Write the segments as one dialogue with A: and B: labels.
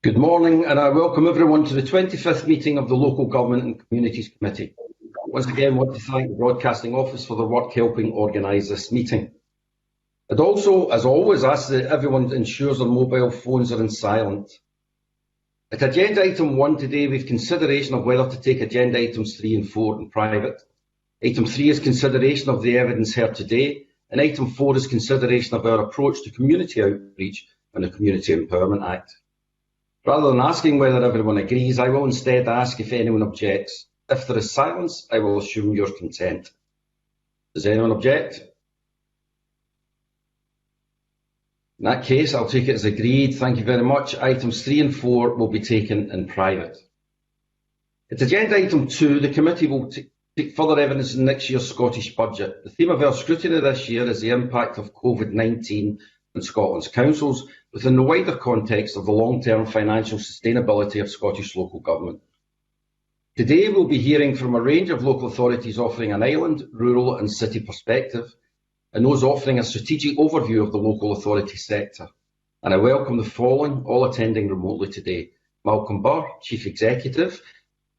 A: Good morning, and I welcome everyone to the 25th meeting of the Local Government and Communities Committee. Once again, I want to thank the Broadcasting Office for their work helping organise this meeting. I'd also, as always, ask that everyone ensures their mobile phones are in silent. At agenda item 1 today, we have consideration of whether to take agenda items 3 and 4 in private. Item 3 is consideration of the evidence heard today, and item 4 is consideration of our approach to community outreach and the Community Empowerment Act. Rather than asking whether everyone agrees, I will instead ask if anyone objects. If there is silence, I will assume your consent. Does anyone object? In that case, I'll take it as agreed. Thank you very much. Items 3 and 4 will be taken in private. At agenda item 2, the committee will take further evidence in next year's Scottish budget. The theme of our scrutiny this year is the impact of COVID-19 on Scotland's councils within the wider context of the long-term financial sustainability of Scottish local government. Today we'll be hearing from a range of local authorities offering an island, rural and city perspective, and those offering a strategic overview of the local authority sector. And I welcome the following, all attending remotely today: Malcolm Burr, Chief Executive;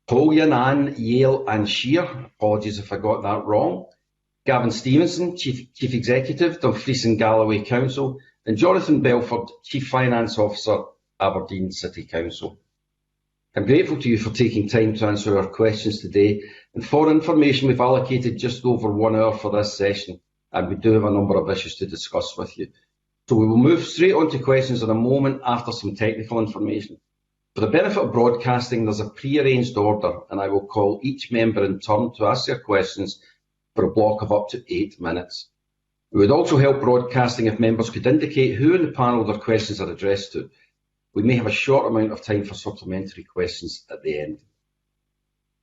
A: Paul Yanan, Yale and Shear, apologies if I got that wrong; Gavin Stevenson, Chief Executive, Dumfries and Galloway Council; and Jonathan Belford, Chief Finance Officer, Aberdeen City Council. I'm grateful to you for taking time to answer our questions today, and for information we've allocated just over 1 hour for this session, and we do have a number of issues to discuss with you. So we will move straight on to questions in a moment after some technical information. For the benefit of broadcasting, there's a pre-arranged order, and I will call each member in turn to ask their questions for a block of up to 8 minutes. It would also help broadcasting if members could indicate who in the panel their questions are addressed to. We may have a short amount of time for supplementary questions at the end.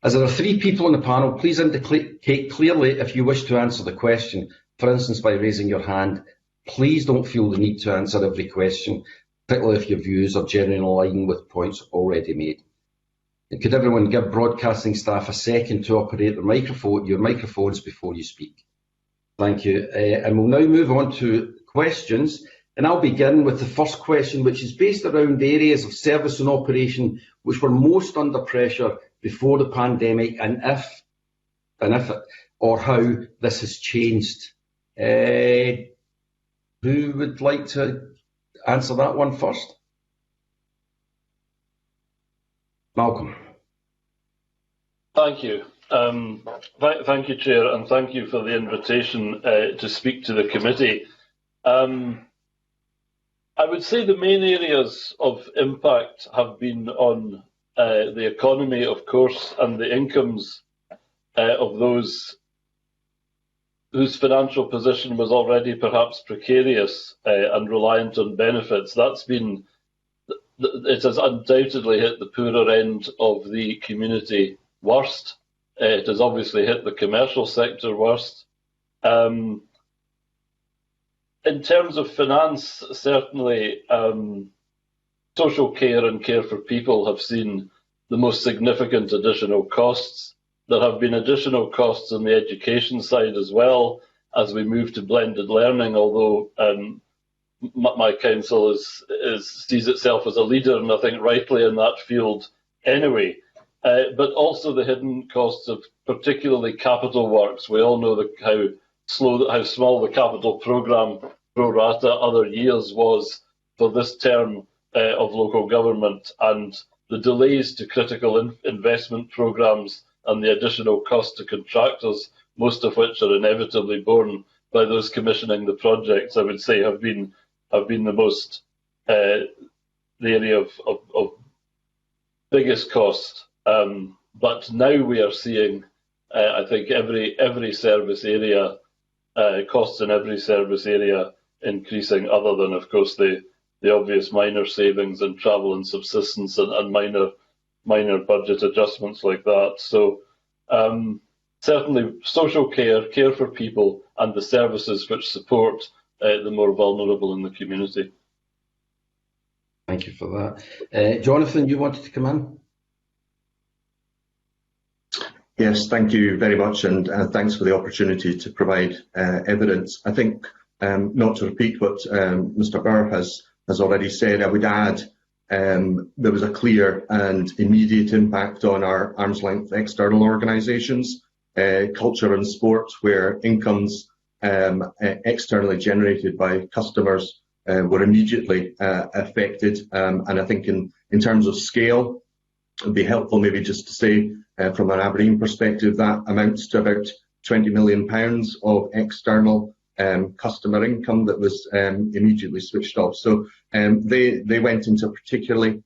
A: As there are 3 people on the panel, please indicate clearly if you wish to answer the question, for instance by raising your hand. Please don't feel the need to answer every question, particularly if your views are generally in line with points already made. And could everyone give broadcasting staff a second to operate your microphones before you speak? Thank you. And we'll now move on to questions. And I'll begin with the first question, which is based around areas of service and operation which were most under pressure before the pandemic, and if or how this has changed. Who would like to answer that one first? Malcolm.
B: Thank you. Thank you, Chair, and thank you for the invitation to speak to the committee. I would say the main areas of impact have been on the economy, of course, and the incomes of those whose financial position was already perhaps precarious and reliant on benefits. It has undoubtedly hit the poorer end of the community worst. It has obviously hit the commercial sector worst. In terms of finance, certainly social care and care for people have seen the most significant additional costs. There have been additional costs on the education side as well as we move to blended learning, although my council sees itself as a leader, and I think rightly in that field anyway. But also the hidden costs of particularly capital works. We all know how small the capital programme pro rata other years was for this term of local government, and the delays to critical investment programmes and the additional cost to contractors, most of which are inevitably borne by those commissioning the projects, I would say have been the most the area of biggest cost. But now we are seeing, I think, every service area, costs in every service area increasing, other than, of course, the obvious minor savings in travel and subsistence and minor budget adjustments like that. So certainly social care for people and the services which support the more vulnerable in the community.
A: Thank you for that. Jonathan, you wanted to come in?
C: Yes, thank you very much, and thanks for the opportunity to provide evidence. I think, not to repeat what Mr Burr has already said, I would add there was a clear and immediate impact on our arm's length external organisations, culture and sport, where incomes externally generated by customers were immediately affected. And I think in terms of scale, it would be helpful maybe just to say from an Aberdeen perspective that amounts to about £20 million of external customer income that was immediately switched off. So they went into a particularly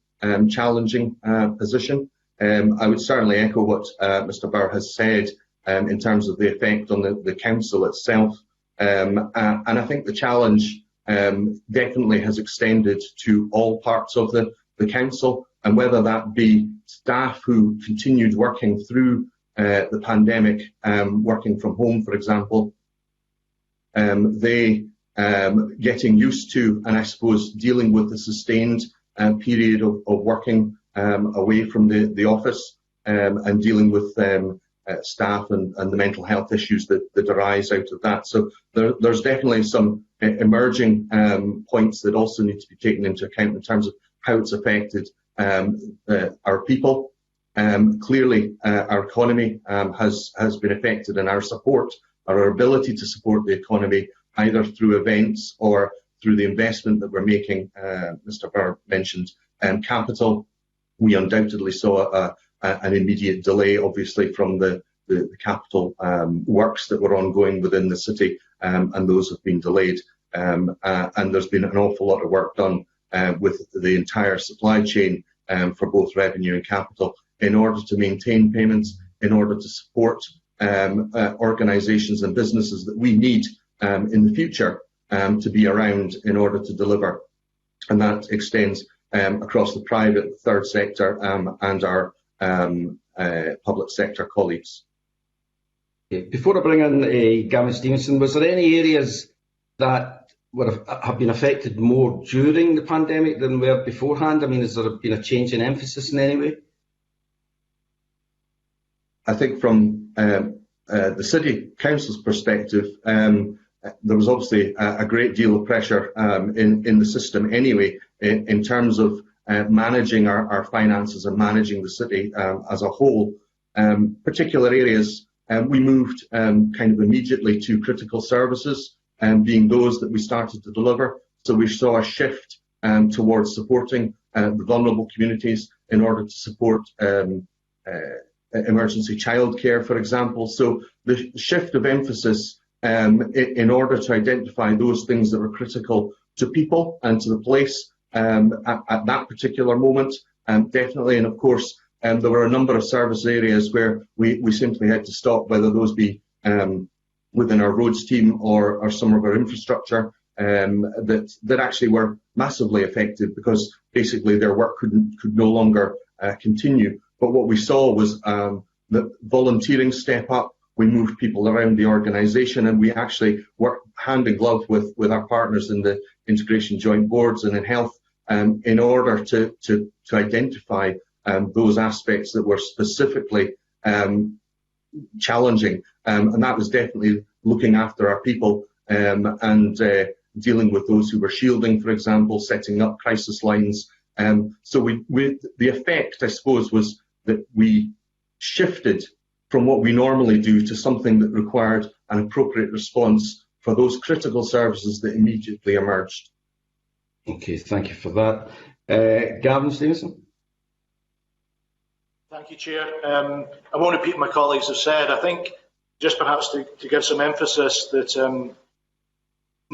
C: challenging position. I would certainly echo what Mr Burr has said in terms of the effect on the council itself. And I think the challenge definitely has extended to all parts of the council, and whether that be staff who continued working through the pandemic, working from home, for example, they getting used to, and I suppose dealing with the sustained period of working away from the office, and dealing with staff and the mental health issues that arise out of that. So there's definitely some emerging points that also need to be taken into account in terms of how it's affected our people. Clearly, our economy has been affected, and our support, our ability to support the economy, either through events or through the investment that we're making. Mr Burr mentioned capital. We undoubtedly saw an immediate delay, obviously, from the capital works that were ongoing within the city, and those have been delayed. And there's been an awful lot of work done with the entire supply chain for both revenue and capital in order to maintain payments, in order to support organisations and businesses that we need in the future to be around in order to deliver. And that extends across the private, third sector and our public sector colleagues.
A: Before I bring in Gavin Stevenson, was there any areas that have been affected more during the pandemic than were beforehand? I mean, has there been a change in emphasis in any way?
C: I think from the City Council's perspective, there was obviously a great deal of pressure in the system anyway, in terms of managing our finances and managing the city as a whole. Particular areas, we moved kind of immediately to critical services, being those that we started to deliver. So we saw a shift towards supporting the vulnerable communities in order to support emergency childcare, for example. So the shift of emphasis in order to identify those things that were critical to people and to the place at that particular moment, definitely. And of course, there were a number of service areas where we simply had to stop, whether those be within our roads team or some of our infrastructure, that actually were massively affected because basically their work could no longer continue. But what we saw was that volunteering step up. We moved people around the organisation, and we actually worked hand in glove with our partners in the integration joint boards and in health in order to identify those aspects that were specifically challenging. And that was definitely looking after our people and dealing with those who were shielding, for example, setting up crisis lines. So the effect, I suppose, was that we shifted from what we normally do to something that required an appropriate response for those critical services that immediately emerged.
A: Okay, thank you for that. Gavin Stevenson.
D: Thank you, Chair. I won't repeat what my colleagues have said. I think just perhaps to give some emphasis that in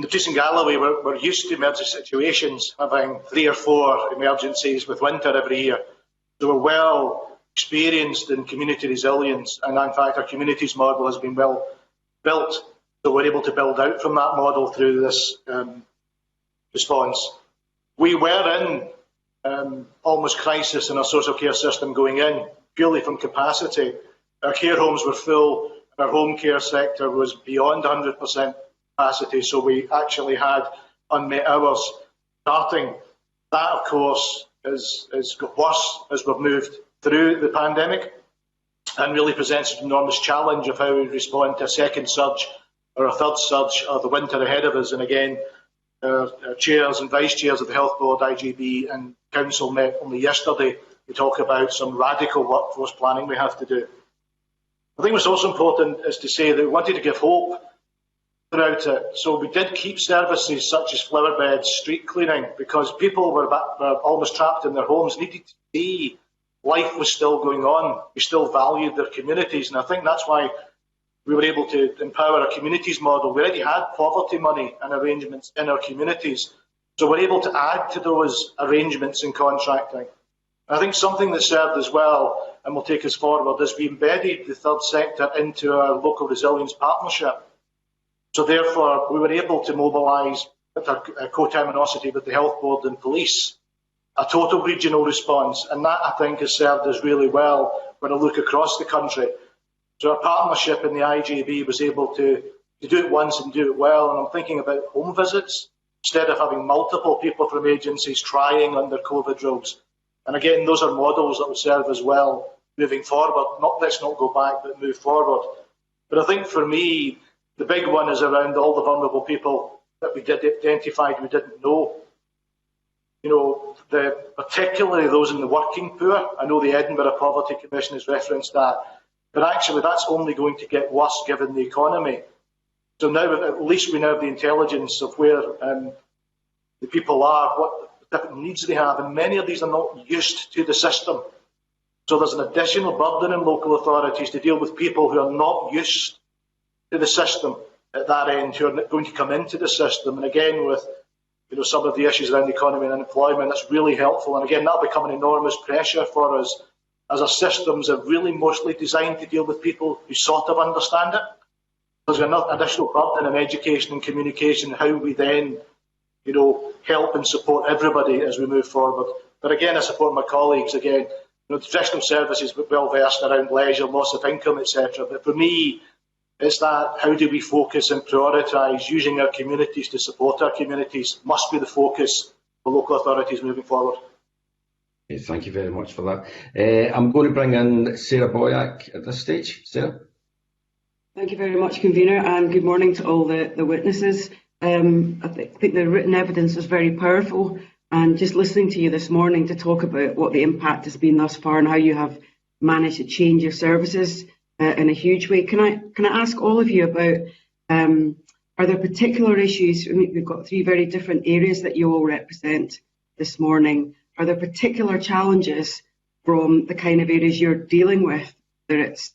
D: the Police in Galloway we're used to emergency situations, having 3 or 4 emergencies with winter every year. So we're well experienced in community resilience, and in fact our communities model has been well built, so we're able to build out from that model through this response. We were in almost crisis in our social care system going in, purely from capacity. Our care homes were full, and our home care sector was beyond 100% capacity, so we actually had unmet hours starting. That, of course, has got worse as we've moved through the pandemic and really presents an enormous challenge of how we respond to a second surge or a third surge of the winter ahead of us. And again, chairs and vice chairs of the Health Board, IGB and Council met only yesterday to talk about some radical workforce planning we have to do. I think what's also important is to say that we wanted to give hope throughout it. So we did keep services such as flower beds, street cleaning, because people were almost trapped in their homes, needed to see life was still going on. We still valued their communities, and I think that's why we were able to empower our communities model. We already had poverty money and arrangements in our communities, so we're able to add to those arrangements in contracting. I think something that served as well and will take us forward is we embedded the third sector into our local resilience partnership. So therefore, we were able to mobilise, with our co-terminosity with the Health Board and police, a total regional response, and that, I think, has served us really well when I look across the country. So our partnership in the IJB was able to do it once and do it well, and I'm thinking about home visits, instead of having multiple people from agencies trying under COVID rules. And again, those are models that will serve us well moving forward. Let's not go back, but move forward. But I think for me, the big one is around all the vulnerable people that we identified we didn't know. You know, particularly those in the working poor. I know the Edinburgh Poverty Commission has referenced that, but actually that's only going to get worse given the economy. So now at least we now have the intelligence of where the people are, what different needs they have, and many of these are not used to the system. So there's an additional burden in local authorities to deal with people who are not used to the system at that end, who are going to come into the system. And again, with some of the issues around the economy and unemployment, that's really helpful. And again, that'll become an enormous pressure for us, as our systems are really mostly designed to deal with people who sort of understand it. There's an additional burden in education and communication, how we then help and support everybody as we move forward. But again, I support my colleagues. Again, traditional services, but well versed around leisure, loss of income, etc. But for me, it's that how do we focus and prioritise using our communities to support our communities must be the focus for local authorities moving forward.
A: Okay, thank you very much for that. I'm going to bring in Sarah Boyack at this stage. Sarah?
E: Thank you very much, Convener, and good morning to all the witnesses. I think the written evidence was very powerful, and just listening to you this morning to talk about what the impact has been thus far and how you have managed to change your services in a huge way. Can I ask all of you about, are there particular issues? We've got three very different areas that you all represent this morning. Are there particular challenges from the kind of areas you're dealing with, whether it's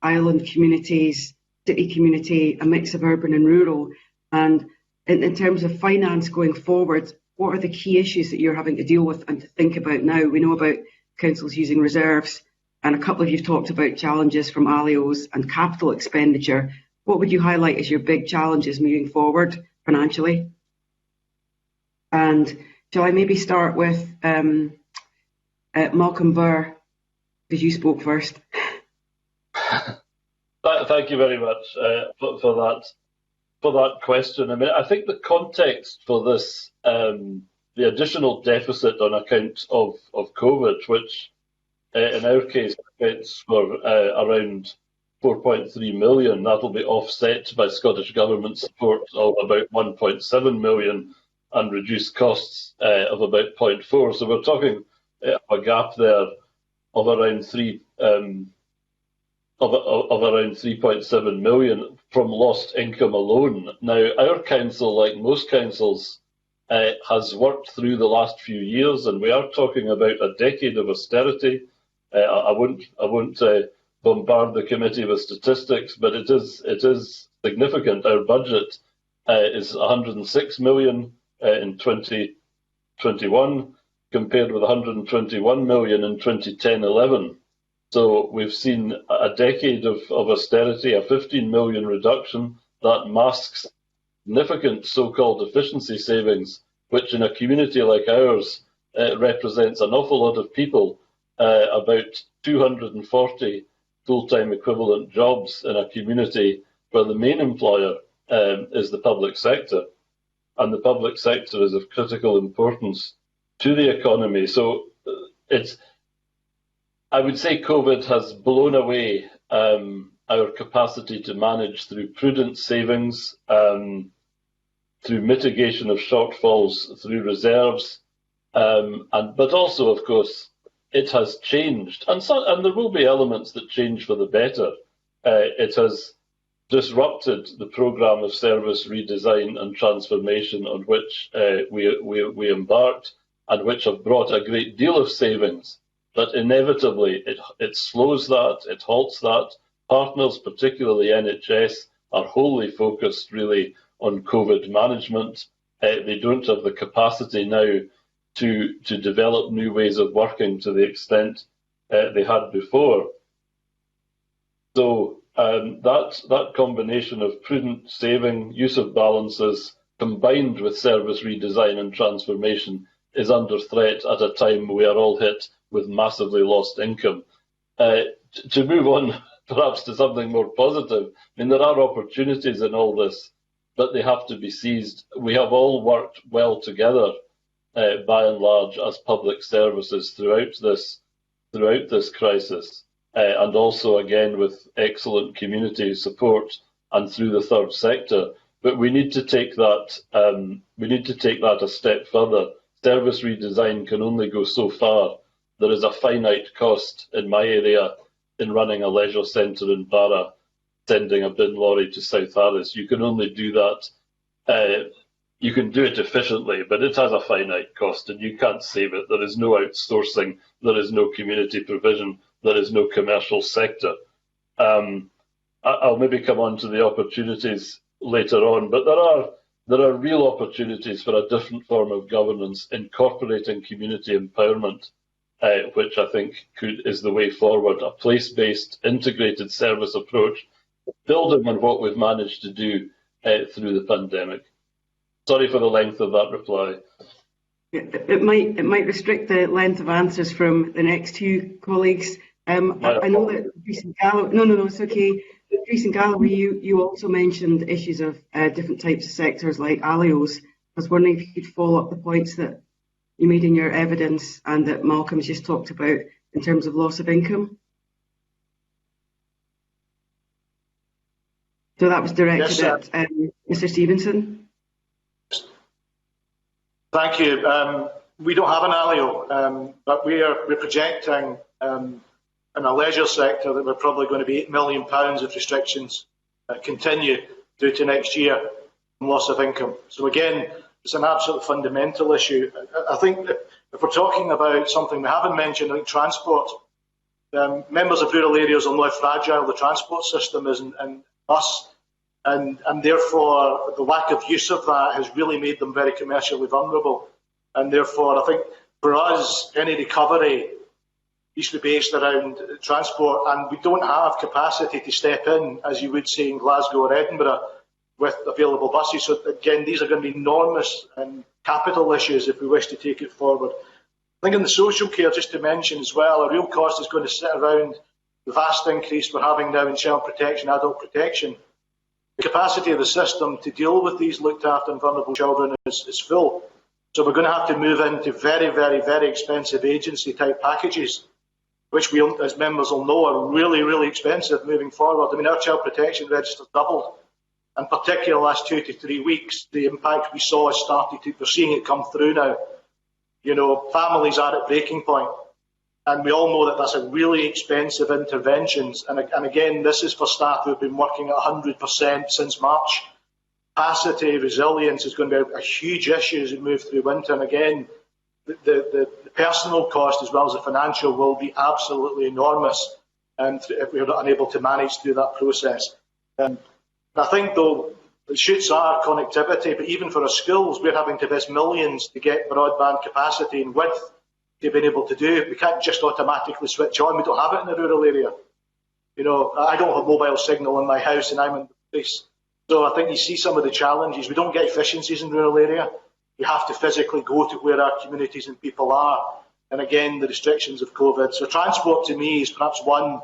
E: island communities, city community, a mix of urban and rural? And in terms of finance going forward, what are the key issues that you're having to deal with and to think about now? We know about councils using reserves, and a couple of you have talked about challenges from ALIOs and capital expenditure. What would you highlight as your big challenges moving forward financially? And shall I maybe start with Malcolm Burr, because you spoke first.
B: Thank you very much for that question. I mean, I think the context for this, the additional deficit on account of COVID, which in our case accounts for around 4.3 million, that will be offset by Scottish Government support of about 1.7 million and reduced costs of about 0.4. So we're talking a gap there of around 3.7 million from lost income alone. Now, our council, like most councils, has worked through the last few years, and we are talking about a decade of austerity. I won't bombard the committee with statistics, but it is significant. Our budget is 106 million in 2021, compared with 121 million in 2010-11. So we've seen a decade of austerity, a 15 million reduction that masks significant so-called efficiency savings, which in a community like ours represents an awful lot of people, about 240 full-time equivalent jobs in a community where the main employer is the public sector. And the public sector is of critical importance to the economy. So I would say COVID has blown away our capacity to manage through prudent savings, through mitigation of shortfalls through reserves, but also, of course, it has changed, and there will be elements that change for the better. It has disrupted the programme of service redesign and transformation on which we embarked, and which have brought a great deal of savings. But inevitably, it slows that, it halts that. Partners, particularly NHS, are wholly focused really on COVID management. They don't have the capacity now to develop new ways of working to the extent they had before. So that combination of prudent saving, use of balances, combined with service redesign and transformation, is under threat at a time we are all hit with massively lost income. To move on perhaps to something more positive, I mean, there are opportunities in all this, but they have to be seized. We have all worked well together, by and large, as public services throughout this crisis, and also again with excellent community support and through the third sector. But we need to take that. We need to take that a step further. Service redesign can only go so far. There is a finite cost in my area in running a leisure centre in Barra, sending a bin lorry to South Harris. You can only do that. You can do it efficiently, but it has a finite cost and you can't save it. There is no outsourcing. There is no community provision. There is no commercial sector. I'll maybe come on to the opportunities later on, but there are real opportunities for a different form of governance, incorporating community empowerment, which I think is the way forward, a place-based integrated service approach, building on what we've managed to do through the pandemic. Sorry for the length of that reply.
E: It might restrict the length of answers from the next two colleagues. I know that Recent Galloway, no, it's okay. Recent Galloway, you also mentioned issues of different types of sectors like ALIOs. I was wondering if you could follow up the points that you made in your evidence and that Malcolm's just talked about in terms of loss of income. So that was directed at Mr. Stevenson.
D: Thank you. We don't have an ALIO, but we're projecting in a leisure sector that we're probably going to be £8 million of restrictions continue through to next year from loss of income. So again, it's an absolute fundamental issue. I think that if we're talking about something we haven't mentioned, like transport, members of rural areas will know how fragile the transport system is and us, and therefore the lack of use of that has really made them very commercially vulnerable. And therefore, I think for us, any recovery needs to be based around transport, and we don't have capacity to step in, as you would say in Glasgow or Edinburgh, with available buses. So again, these are going to be enormous capital issues if we wish to take it forward. I think in the social care, just to mention as well, a real cost is going to sit around the vast increase we're having now in child protection, adult protection. The capacity of the system to deal with these looked after and vulnerable children is full. So we're going to have to move into very, very, very expensive agency type packages, which we, as members will know, are really, really expensive moving forward. I mean, our child protection register doubled, and particularly the last 2 to 3 weeks, the impact we saw has started to, we're seeing it come through now. You know, families are at breaking point, and we all know that that's a really expensive interventions. And again, this is for staff who have been working at 100% since March. Capacity, resilience is going to be a huge issue as we move through winter. And again, the personal cost as well as the financial will be absolutely enormous, and if we're not unable to manage through that process. I think, though, the shoots are connectivity, but even for our schools, we're having to invest millions to get broadband capacity and width to be able to do it. We can't just automatically switch on. We don't have it in a rural area. You know, I don't have mobile signal in my house and I'm in the place. So I think you see some of the challenges. We don't get efficiencies in rural area. You have to physically go to where our communities and people are. And again, the restrictions of COVID. So transport to me is perhaps one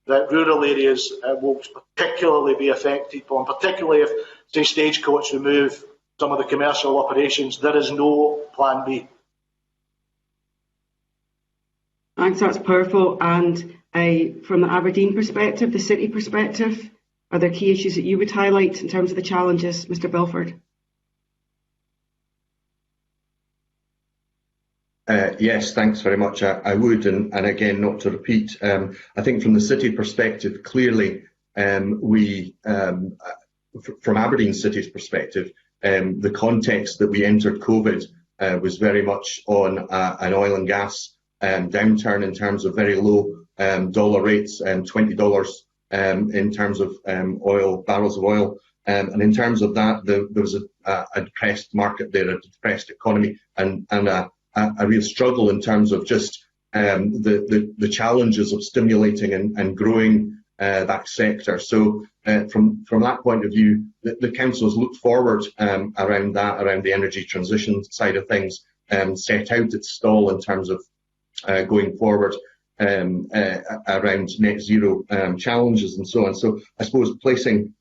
D: that rural areas will particularly be affected by, and particularly if, say, Stagecoach remove some of the commercial operations, there is no plan B.
E: Thanks, that's powerful. And from the Aberdeen perspective, the city perspective, are there key issues that you would highlight in terms of the challenges, Mr. Belford?
C: Yes, thanks very much. I would, and again, not to repeat, I think from the city perspective, clearly, from Aberdeen City's perspective, the context that we entered COVID was very much on an oil and gas downturn in terms of very low dollar rates, $20 in terms of barrels of oil. And in terms of that, there was a depressed market there, a depressed economy, and a real struggle in terms of just the challenges of stimulating and growing that sector. So from that point of view, the council has looked forward around the energy transition side of things, set out its stall in terms of going forward around net zero challenges and so on. So I suppose placing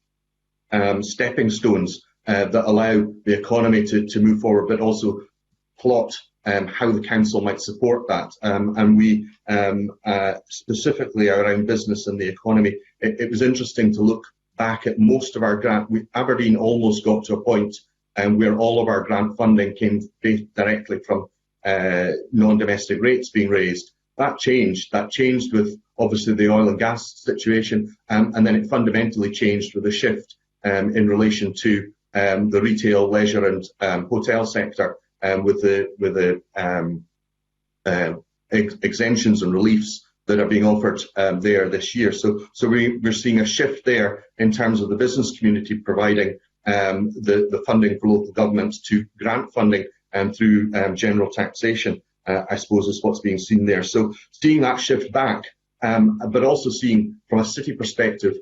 C: stepping stones that allow the economy to move forward, but also plot how the council might support that. And we, specifically around business and the economy, it was interesting to look back at most of our grant. Aberdeen almost got to a point where all of our grant funding came directly from non-domestic rates being raised. That changed with obviously the oil and gas situation, and then it fundamentally changed with a shift in relation to the retail, leisure and hotel sector, with the exemptions and reliefs that are being offered there this year. So we're seeing a shift there in terms of the business community providing the funding for local governments to grant funding through general taxation, I suppose is what's being seen there. So seeing that shift back, but also seeing from a city perspective,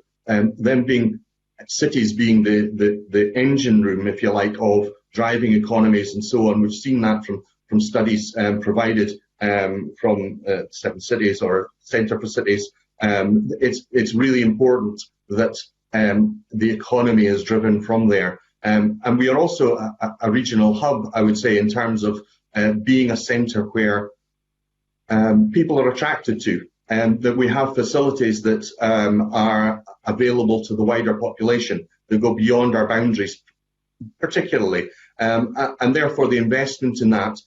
C: cities being the engine room, if you like, of driving economies and so on. We've seen that from studies provided from 7 cities or Centre for Cities. It's really important that the economy is driven from there. And we are also a regional hub, I would say, in terms of being a centre where people are attracted to, and that we have facilities that are available to the wider population that go beyond our boundaries, particularly. And therefore the investment in that,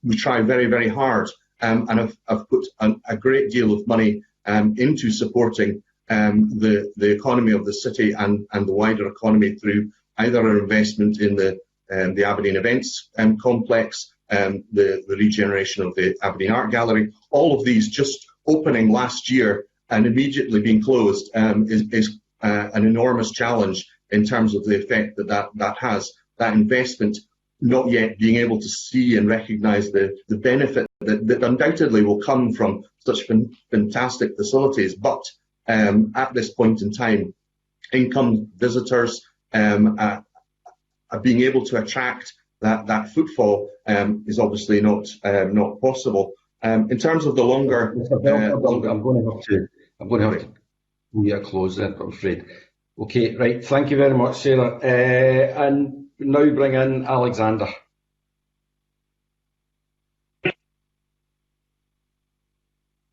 C: we try very, very hard, and I've put a great deal of money into supporting the economy of the city and the wider economy through either an investment in the Aberdeen Events complex, the regeneration of the Aberdeen Art Gallery. All of these just opening last year and immediately being closed is an enormous challenge in terms of the effect that has. That investment not yet being able to see and recognise the benefit that undoubtedly will come from such fantastic facilities, but at this point in time, income visitors, being able to attract that footfall is obviously not possible. In terms of the longer,
A: I'm going to have to close then, I'm afraid. Okay, right. Thank you very much, Sarah. And now bring in Alexander.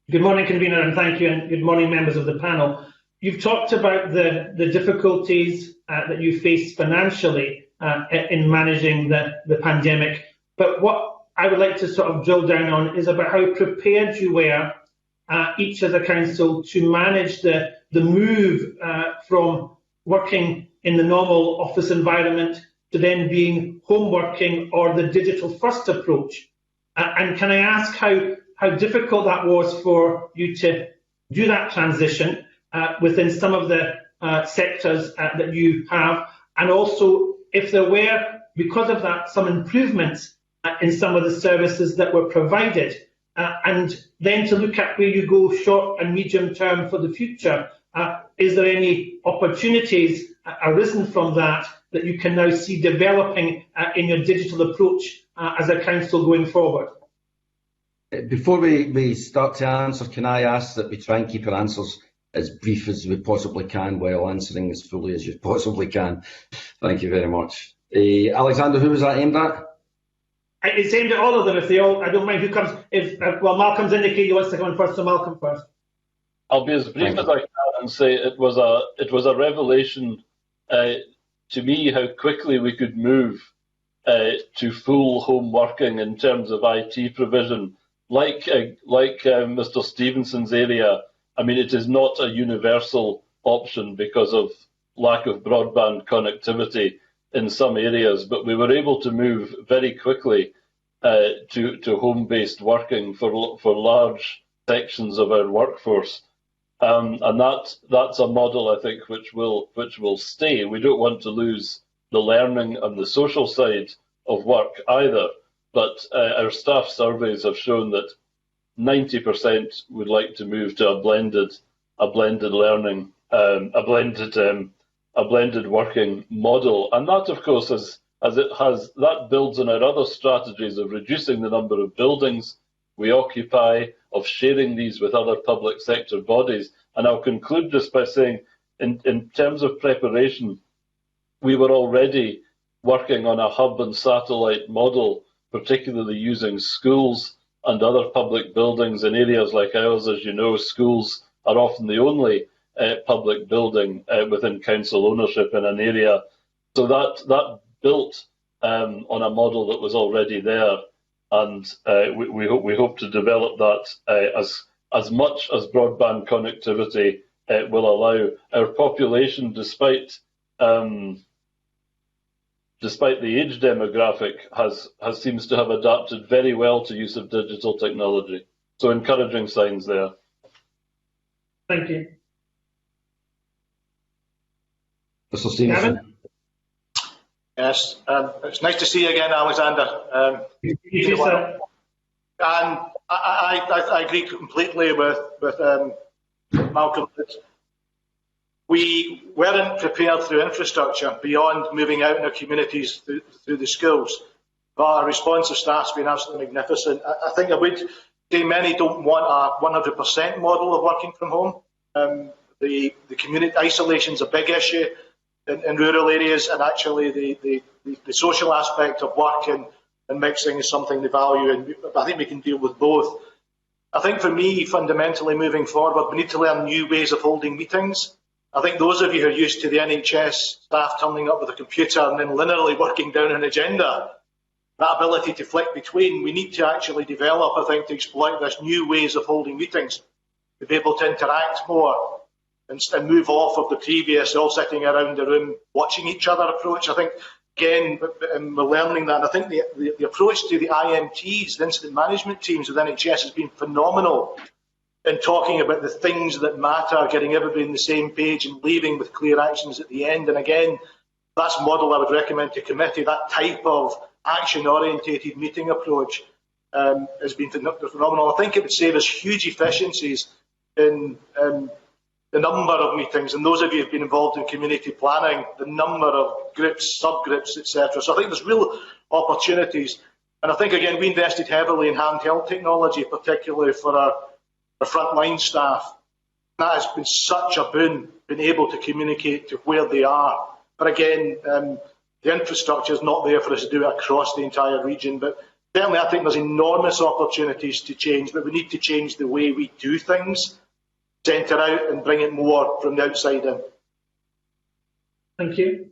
F: Good morning, convener, and thank you, and good morning, members of the panel. You've talked about the difficulties that you face financially in managing the pandemic, but what I would like to sort of drill down on is about how prepared you were, each as a council, to manage the move from working in the normal office environment to then being home working or the digital first approach. And can I ask how difficult that was for you to do that transition within some of the sectors that you have, and also if there were, because of that, some improvements in some of the services that were provided, and then to look at where you go short and medium term for the future. Is there any opportunities arisen from that you can now see developing in your digital approach as a council going forward?
A: Before we start to answer, can I ask that we try and keep our answers as brief as we possibly can while answering as fully as you possibly can? Thank you very much. Alexander, who was that aimed at?
F: It's aimed at all of them. If they all, I don't mind who comes. Well, Malcolm's indicated he wants to come in first, so Malcolm first.
B: I'll be as brief as I can and say it was a revelation to me how quickly we could move to full home working in terms of IT provision. Like Mr. Stevenson's area, I mean, it is not a universal option because of lack of broadband connectivity in some areas, but we were able to move very quickly to home-based working for large sections of our workforce. And that's a model, I think, which will stay. We don't want to lose the learning and the social side of work either. But our staff surveys have shown that 90% would like to move to a blended learning, a blended working model, and that, of course, that builds on our other strategies of reducing the number of buildings we occupy, of sharing these with other public sector bodies. And I'll conclude just by saying, in terms of preparation, we were already working on a hub and satellite model, particularly using schools and other public buildings in areas like ours. As you know, schools are often the only public building within council ownership in an area. So that built on a model that was already there, and we hope to develop that as much as broadband connectivity will allow. Our population, despite the age demographic, seems to have adapted very well to use of digital technology. So encouraging signs there.
F: Thank you.
A: Mr. Stevenson.
D: Yes, it's nice to see you again, Alexander.
F: You too, sir.
D: And I agree completely with Malcolm that we weren't prepared through infrastructure beyond moving out in our communities through the schools. But our response of staff's been absolutely magnificent. I think I would say many don't want a 100% model of working from home. The community isolation is a big issue in rural areas, and actually the social aspect of work and mixing is something they value, and I think we can deal with both. I think for me, fundamentally moving forward, we need to learn new ways of holding meetings. I think those of you who are used to the NHS staff turning up with a computer and then linearly working down an agenda, that ability to flick between, we need to actually develop, I think, to exploit this new ways of holding meetings, to be able to interact more and move off of the previous all sitting around the room watching each other approach. I think, again, we're learning that. And I think the approach to the IMTs, the incident management teams with NHS, has been phenomenal in talking about the things that matter, getting everybody on the same page and leaving with clear actions at the end. And again, that's a model I would recommend to committee. That type of action-orientated meeting approach has been phenomenal. I think it would save us huge efficiencies in the number of meetings, and those of you who have been involved in community planning, the number of groups, subgroups, etc. So I think there's real opportunities. And I think, again, we invested heavily in handheld technology, particularly for our frontline staff. That has been such a boon, being able to communicate to where they are. But again, the infrastructure is not there for us to do it across the entire region. But certainly I think there's enormous opportunities to change, but we need to change the way we do things, centre out and bring it more from the outside in.
F: Thank you.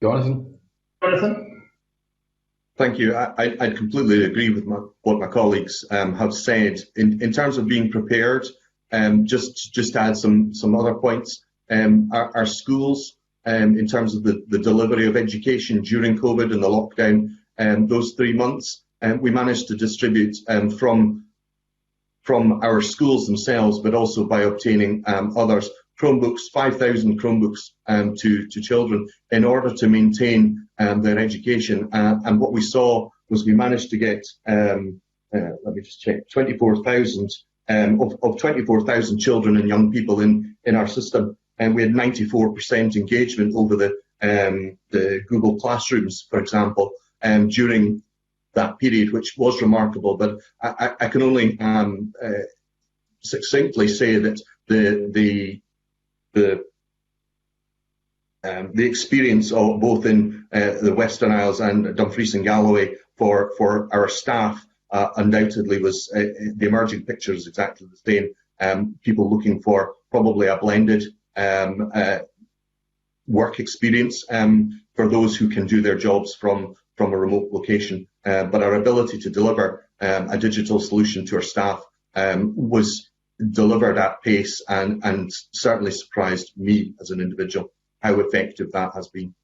A: Jonathan?
C: Thank you. I completely agree with what my colleagues have said. In terms of being prepared, just to add some other points, our schools, in terms of the delivery of education during COVID and the lockdown, those 3 months, we managed to distribute from our schools themselves, but also by obtaining others, Chromebooks, 5,000 Chromebooks to children in order to maintain their education. And what we saw was we managed to get, let me just check, 24,000 of 24,000 children and young people in our system, and we had 94% engagement over the Google Classrooms, for example, during that period, which was remarkable. But I can only succinctly say that the experience of both in the Western Isles and Dumfries and Galloway for our staff undoubtedly was the emerging picture is exactly the same. People looking for probably a blended work experience for those who can do their jobs from a remote location. But our ability to deliver a digital solution to our staff was delivered at pace and certainly surprised me as an individual how effective that has been.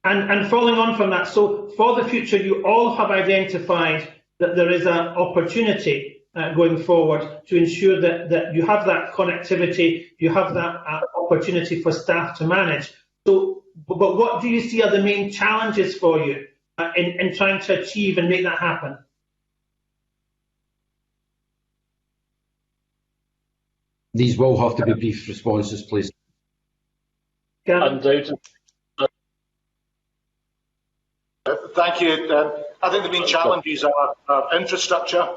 F: And following on from that, so for the future, you all have identified that there is an opportunity going forward to ensure that you have that connectivity, you have that opportunity for staff to manage. So, but what do you see are the main challenges for you in trying to achieve and make that happen?
A: These will have to be brief responses, please.
B: Undoubtedly.
D: Thank you. I think the main challenges are infrastructure.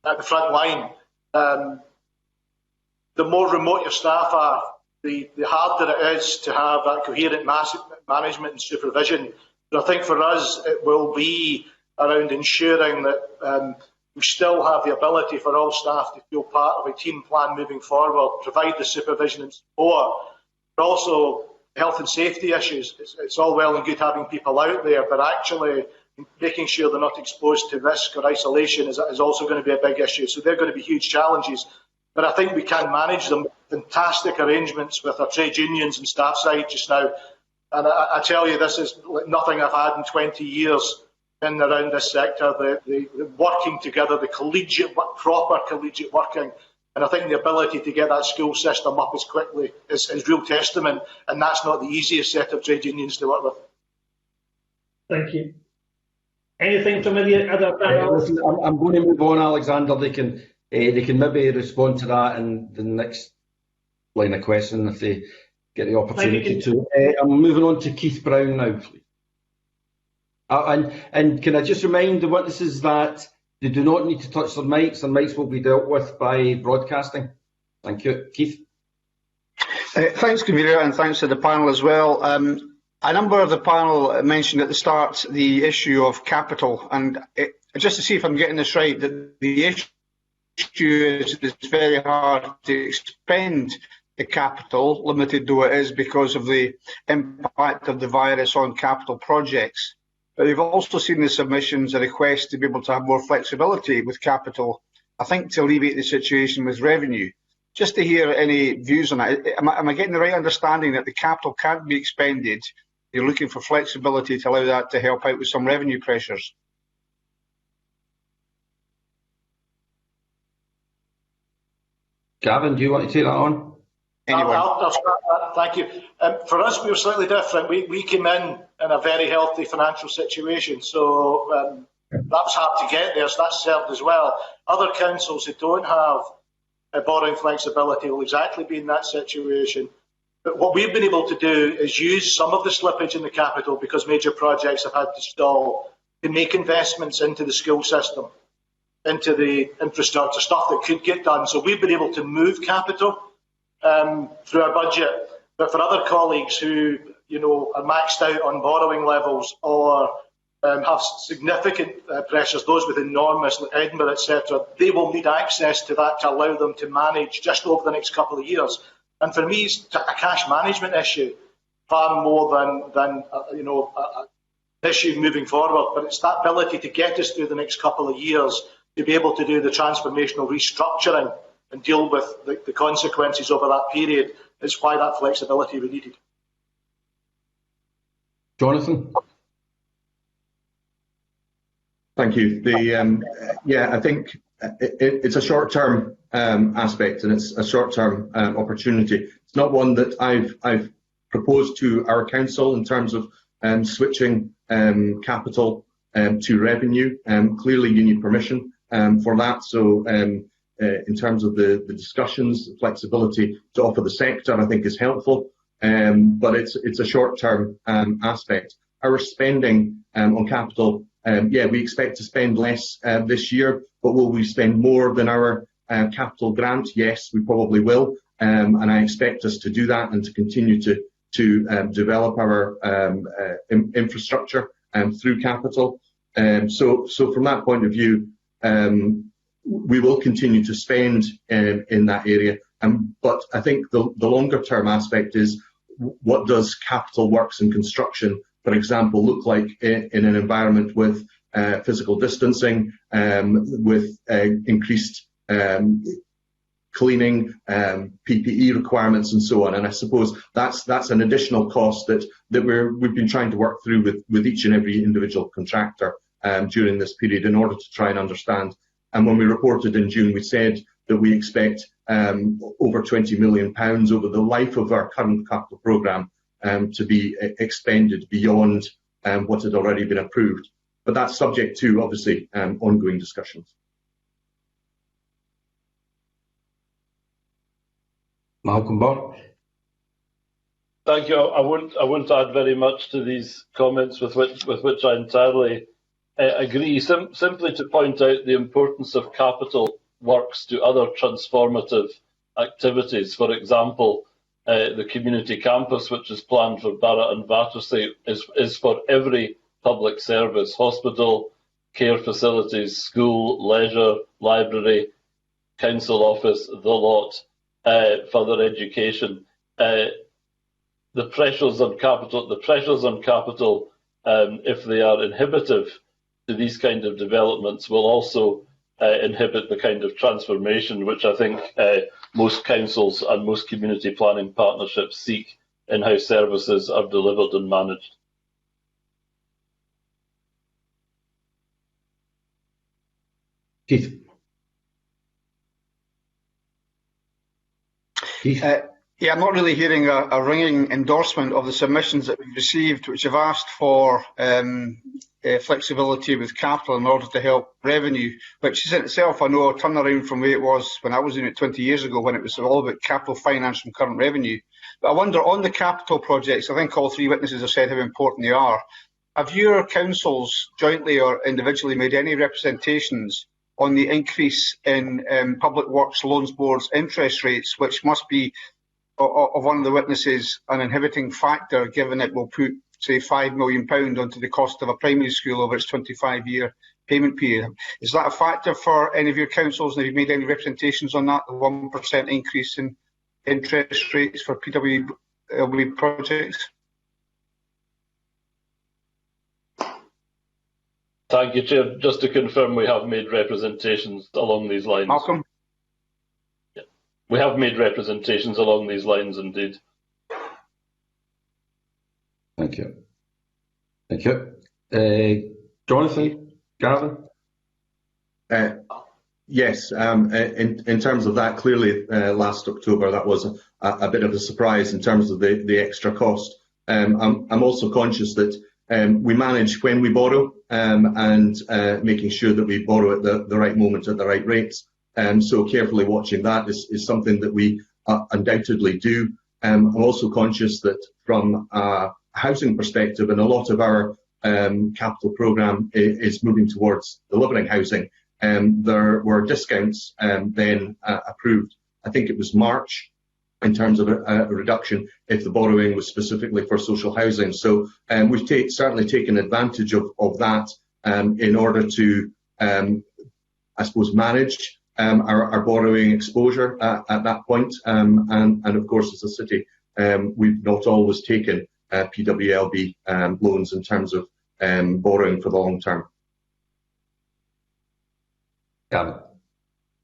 D: At the front line, the more remote your staff are, the harder it is to have that coherent management and supervision. But I think for us, it will be around ensuring that we still have the ability for all staff to feel part of a team plan moving forward, provide the supervision and support, but also health and safety issues. It's all well and good having people out there, but actually making sure they're not exposed to risk or isolation is also going to be a big issue. So they're going to be huge challenges. But I think we can manage them. Fantastic arrangements with our trade unions and staff side just now. And I tell you, this is nothing I've had in 20 years in and around this sector. The working together, the proper collegiate working. And I think the ability to get that school system up as quickly is real testament. And that's not the easiest set of trade unions to work with.
F: Thank you. Anything from any other panels?
A: I'm going to move on, Alexander. They can maybe respond to that in the next line of question if they get the opportunity to. I'm moving on to Keith Brown now, please. And can I just remind the witnesses that they do not need to touch their mics, and mics will be dealt with by broadcasting. Thank you. Keith.
G: Thanks, Convener, and thanks to the panel as well. A number of the panel mentioned at the start the issue of capital, and just to see if I'm getting this right, that the issue is it's very hard to expend the capital, limited though it is because of the impact of the virus on capital projects. But we've also seen the submissions a request to be able to have more flexibility with capital, I think to alleviate the situation with revenue. Just to hear any views on that. Am I getting the right understanding that the capital can't be expended? You're looking for flexibility to allow that to help out with some revenue pressures?
A: Gavin, do you want to take that on?
D: I'll start that. Thank you. For us, we were slightly different. We came in a very healthy financial situation, so that was hard to get there, so that served as well. Other councils who don't have borrowing flexibility will exactly be in that situation. But what we've been able to do is use some of the slippage in the capital, because major projects have had to stall, to make investments into the school system, into the infrastructure, stuff that could get done. So we've been able to move capital through our budget. But for other colleagues who, are maxed out on borrowing levels or have significant pressures, those with enormous, like Edinburgh, etc., they will need access to that to allow them to manage just over the next couple of years. And for me, it's a cash management issue far more than an issue moving forward. But it's that ability to get us through the next couple of years to be able to do the transformational restructuring and deal with the consequences over that period is why that flexibility was needed.
A: Jonathan?
C: Thank you. I think it's a short-term aspect, and it's a short-term opportunity. It's not one that I've proposed to our council in terms of switching capital to revenue. Clearly, you need permission for that. So, in terms of the discussions, the flexibility to offer the sector, I think is helpful. But it's a short-term aspect. Our spending on capital. We expect to spend less this year, but will we spend more than our capital grant? Yes, we probably will, and I expect us to do that and to continue to develop our infrastructure through capital. So from that point of view, we will continue to spend in that area, But I think the longer term aspect is, what does capital works and construction, for example, look like in an environment with physical distancing, with increased cleaning, PPE requirements and so on. And I suppose that's an additional cost that we've been trying to work through with each and every individual contractor during this period in order to try and understand. And when we reported in June, we said that we expect over £20 million over the life of our current capital programme to be expended beyond what had already been approved. But that's subject to, obviously, ongoing discussions.
A: Malcolm Burke.
B: Thank you. I wouldn't add very much to these comments with which I entirely agree. Simply to point out the importance of capital works to other transformative activities. For example, the community campus, which is planned for Barratt and Battersea, is for every public service: hospital, care facilities, school, leisure, library, council office, the lot. Further education. The pressures on capital, if they are inhibitive to these kind of developments, will also inhibit the kind of transformation which I think most councils and most community planning partnerships seek in how services are delivered and managed.
A: Keith.
G: Yeah, I'm not really hearing a ringing endorsement of the submissions that we've received, which have asked for flexibility with capital in order to help revenue, which is in itself, I know, a turnaround from where it was when I was in it 20 years ago, when it was all about capital finance from current revenue. But I wonder, on the capital projects, I think all three witnesses have said how important they are. Have your councils, jointly or individually, made any representations on the increase in Public Works Loans Board's interest rates, which must be, of one of the witnesses, an inhibiting factor, given it will put, say, £5 million onto the cost of a primary school over its 25-year payment period? Is that a factor for any of your councils? Have you made any representations on that, the 1% increase in interest rates for PWLB projects?
B: Thank you, Chair. Just to confirm, we have made representations along these lines.
G: Malcolm?
B: Yeah. We have made representations along these lines, indeed.
A: Thank you. Thank you. Jonathan, Gavin?
C: Yes, in terms of that, clearly last October that was a bit of a surprise in terms of the extra cost. I'm also conscious that we manage when we borrow and making sure that we borrow at the right moment at the right rates. So carefully watching that is something that we undoubtedly do. I'm also conscious that from a housing perspective, and a lot of our capital programme is moving towards delivering housing, there were discounts then approved. I think it was March, in terms of a reduction if the borrowing was specifically for social housing. So we've certainly taken advantage of that in order to, I suppose, manage our borrowing exposure at that point. And of course, as a city, we've not always taken PWLB loans in terms of borrowing for the long term.
A: Gavin.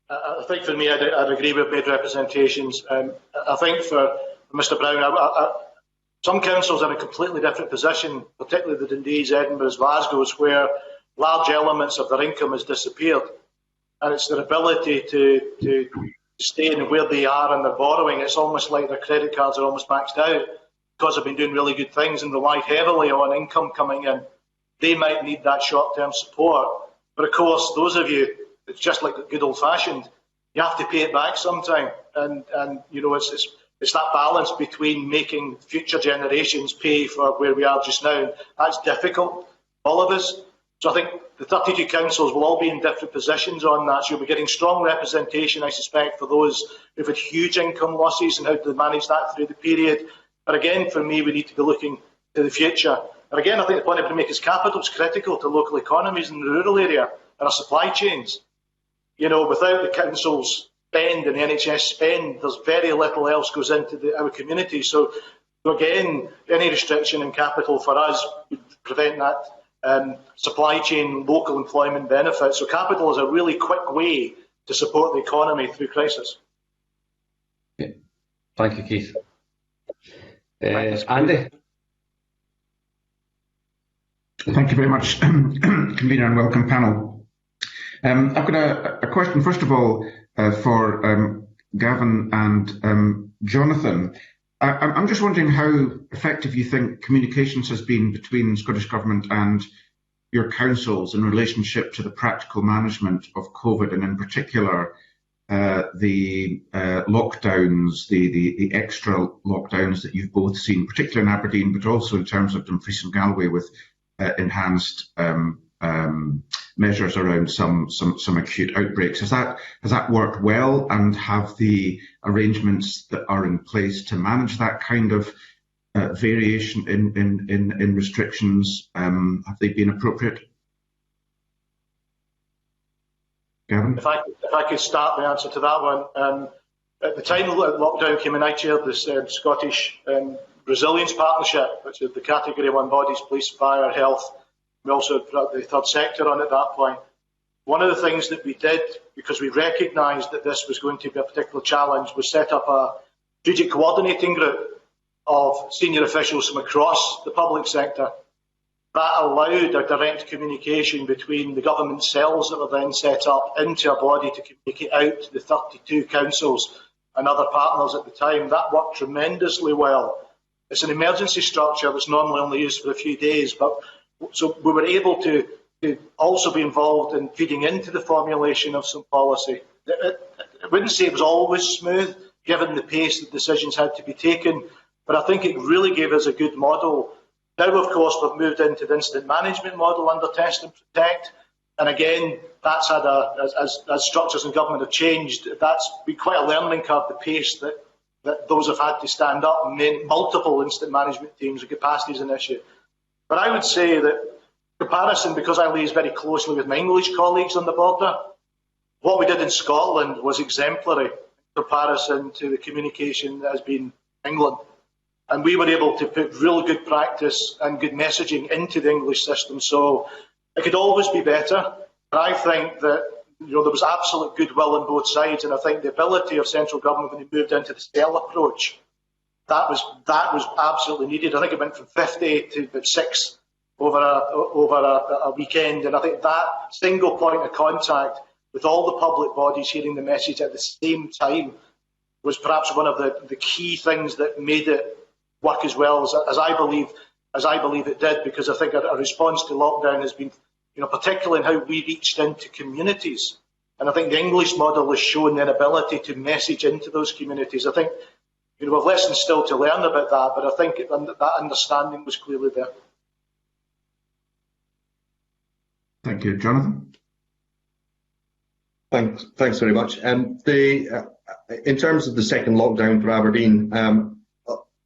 D: I think for me, I'd agree with made representations. I think for Mr Brown, some councils are in a completely different position, particularly the Dundees, Edinburghs, Glasgow's, where large elements of their income has disappeared. And it's their ability to stay in where they are in their borrowing. It's almost like their credit cards are almost maxed out because they've been doing really good things and rely heavily on income coming in. They might need that short-term support. But of course, those of you, it's just like good old-fashioned. You have to pay it back sometime, and you know it's that balance between making future generations pay for where we are just now. That's difficult, all of us. So I think the 32 councils will all be in different positions on that. So you'll be getting strong representation, I suspect, for those who've had huge income losses and how to manage that through the period. But again, for me, we need to be looking to the future. And again, I think the point I want to make is capital is critical to local economies in the rural area and our supply chains. You know, without the councils spend and the NHS spend, there's very little else goes into our community. So again, any restriction in capital for us would prevent that supply chain local employment benefit. So capital is a really quick way to support the economy through crisis.
A: Okay. Thank you, Keith. Andy?
H: Thank you very much, Convener, and welcome panel. I've got a question, first of all, for Gavin and Jonathan. I'm just wondering how effective you think communications has been between Scottish Government and your councils in relationship to the practical management of COVID, and in particular the lockdowns, the extra lockdowns that you've both seen, particularly in Aberdeen, but also in terms of Dumfries and Galway with enhanced measures around some acute outbreaks. Has that worked well, and have the arrangements that are in place to manage that kind of variation in restrictions, have they been appropriate? Gavin?
D: If I could start the answer to that one. At the time the lockdown came in, I chaired this Scottish Resilience Partnership, which is the Category 1 bodies, police, fire, health. We also had the third sector on at that point. One of the things that we did, because we recognised that this was going to be a particular challenge, was set up a strategic coordinating group of senior officials from across the public sector. That allowed a direct communication between the government cells that were then set up into a body to communicate out to the 32 councils and other partners at the time. That worked tremendously well. It's an emergency structure that's normally only used for a few days, but so we were able to also be involved in feeding into the formulation of some policy. I wouldn't say it was always smooth, given the pace that decisions had to be taken, but I think it really gave us a good model. Now, of course, we've moved into the incident management model under Test and Protect, and again, that's had as structures in government have changed, that's been quite a learning curve, the pace that those have had to stand up, and multiple incident management teams, and capacity is an issue. But I would say that comparison, because I liaise very closely with my English colleagues on the border, what we did in Scotland was exemplary in comparison to the communication that has been in England. And we were able to put real good practice and good messaging into the English system. So it could always be better. But I think that there was absolute goodwill on both sides. And I think the ability of central government when they moved into the cell approach, that was absolutely needed. I think it went from 50 to about 6 over a weekend. And I think that single point of contact with all the public bodies hearing the message at the same time was perhaps one of the key things that made it work as well as I believe it did, because I think a response to lockdown has been, particularly in how we reached into communities. And I think the English model has shown their ability to message into those communities. I think we have lessons still to learn about that, but I think that understanding was clearly there.
H: Thank you. Jonathan?
C: Thanks very much. In terms of the second lockdown for Aberdeen,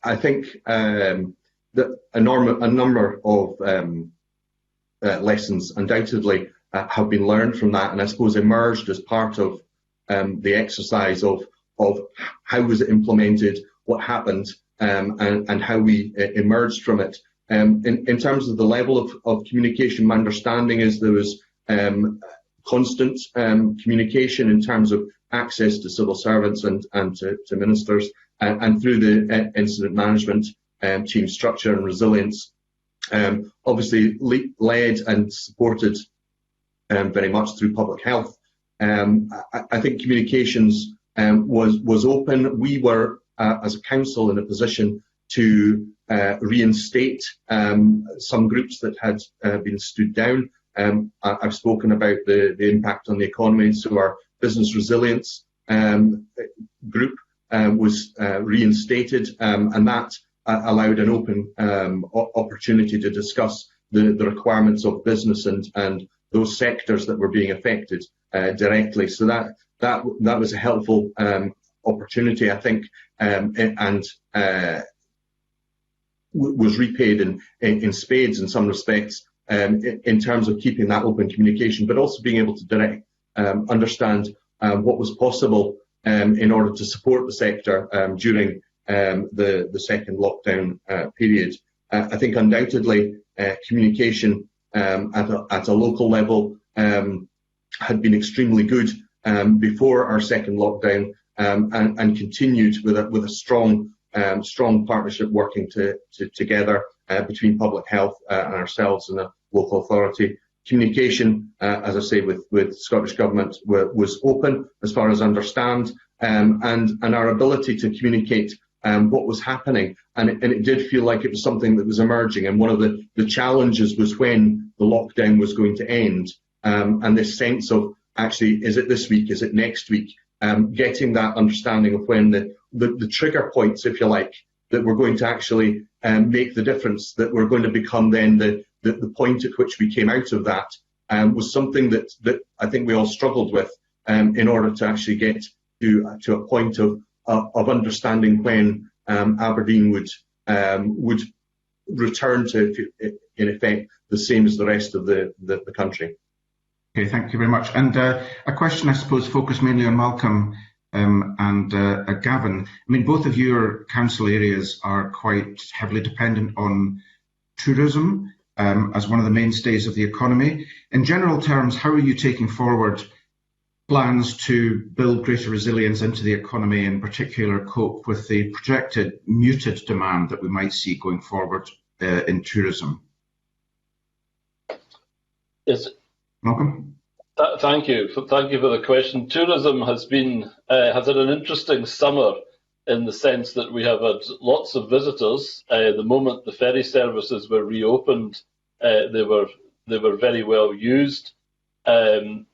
C: I think that a number of lessons undoubtedly have been learned from that, and I suppose emerged as part of the exercise of how was it implemented, what happened, and how we emerged from it. In terms of the level of communication, my understanding is there was constant communication in terms of access to civil servants and to ministers, and through the incident management team structure and resilience, obviously led and supported very much through public health. I think communications was open. We were, as a council, in a position to reinstate some groups that had been stood down. I've spoken about the impact on the economy, so our business resilience group was reinstated, and that allowed an open opportunity to discuss the requirements of business and those sectors that were being affected directly. So that was a helpful opportunity, I think, and was repaid in spades in some respects, in terms of keeping that open communication, but also being able to understand what was possible in order to support the sector during the second lockdown period. I think undoubtedly communication at a local level had been extremely good before our second lockdown, and continued with a strong partnership working together between public health and ourselves and the local authority. Communication, as I say, with Scottish Government was open as far as I understand, and our ability to communicate what was happening, and it did feel like it was something that was emerging, and one of the challenges was when the lockdown was going to end, and this sense of, actually, is it this week, is it next week, getting that understanding of when the trigger points, if you like, that were going to actually make the difference, that were going to become then the point at which we came out of that, was something that I think we all struggled with in order to actually get to a point of understanding when Aberdeen would return to, in effect, the same as the rest of the country.
H: Okay, thank you very much. And a question, I suppose, focused mainly on Malcolm and Gavin. I mean, both of your council areas are quite heavily dependent on tourism as one of the mainstays of the economy. In general terms, how are you taking forward plans to build greater resilience into the economy, in particular cope with the projected muted demand that we might see going forward in tourism?
B: Yes.
H: Malcolm?
B: Thank you for the question. Tourism has had an interesting summer in the sense that we have had lots of visitors. The moment the ferry services were reopened, they were very well used. The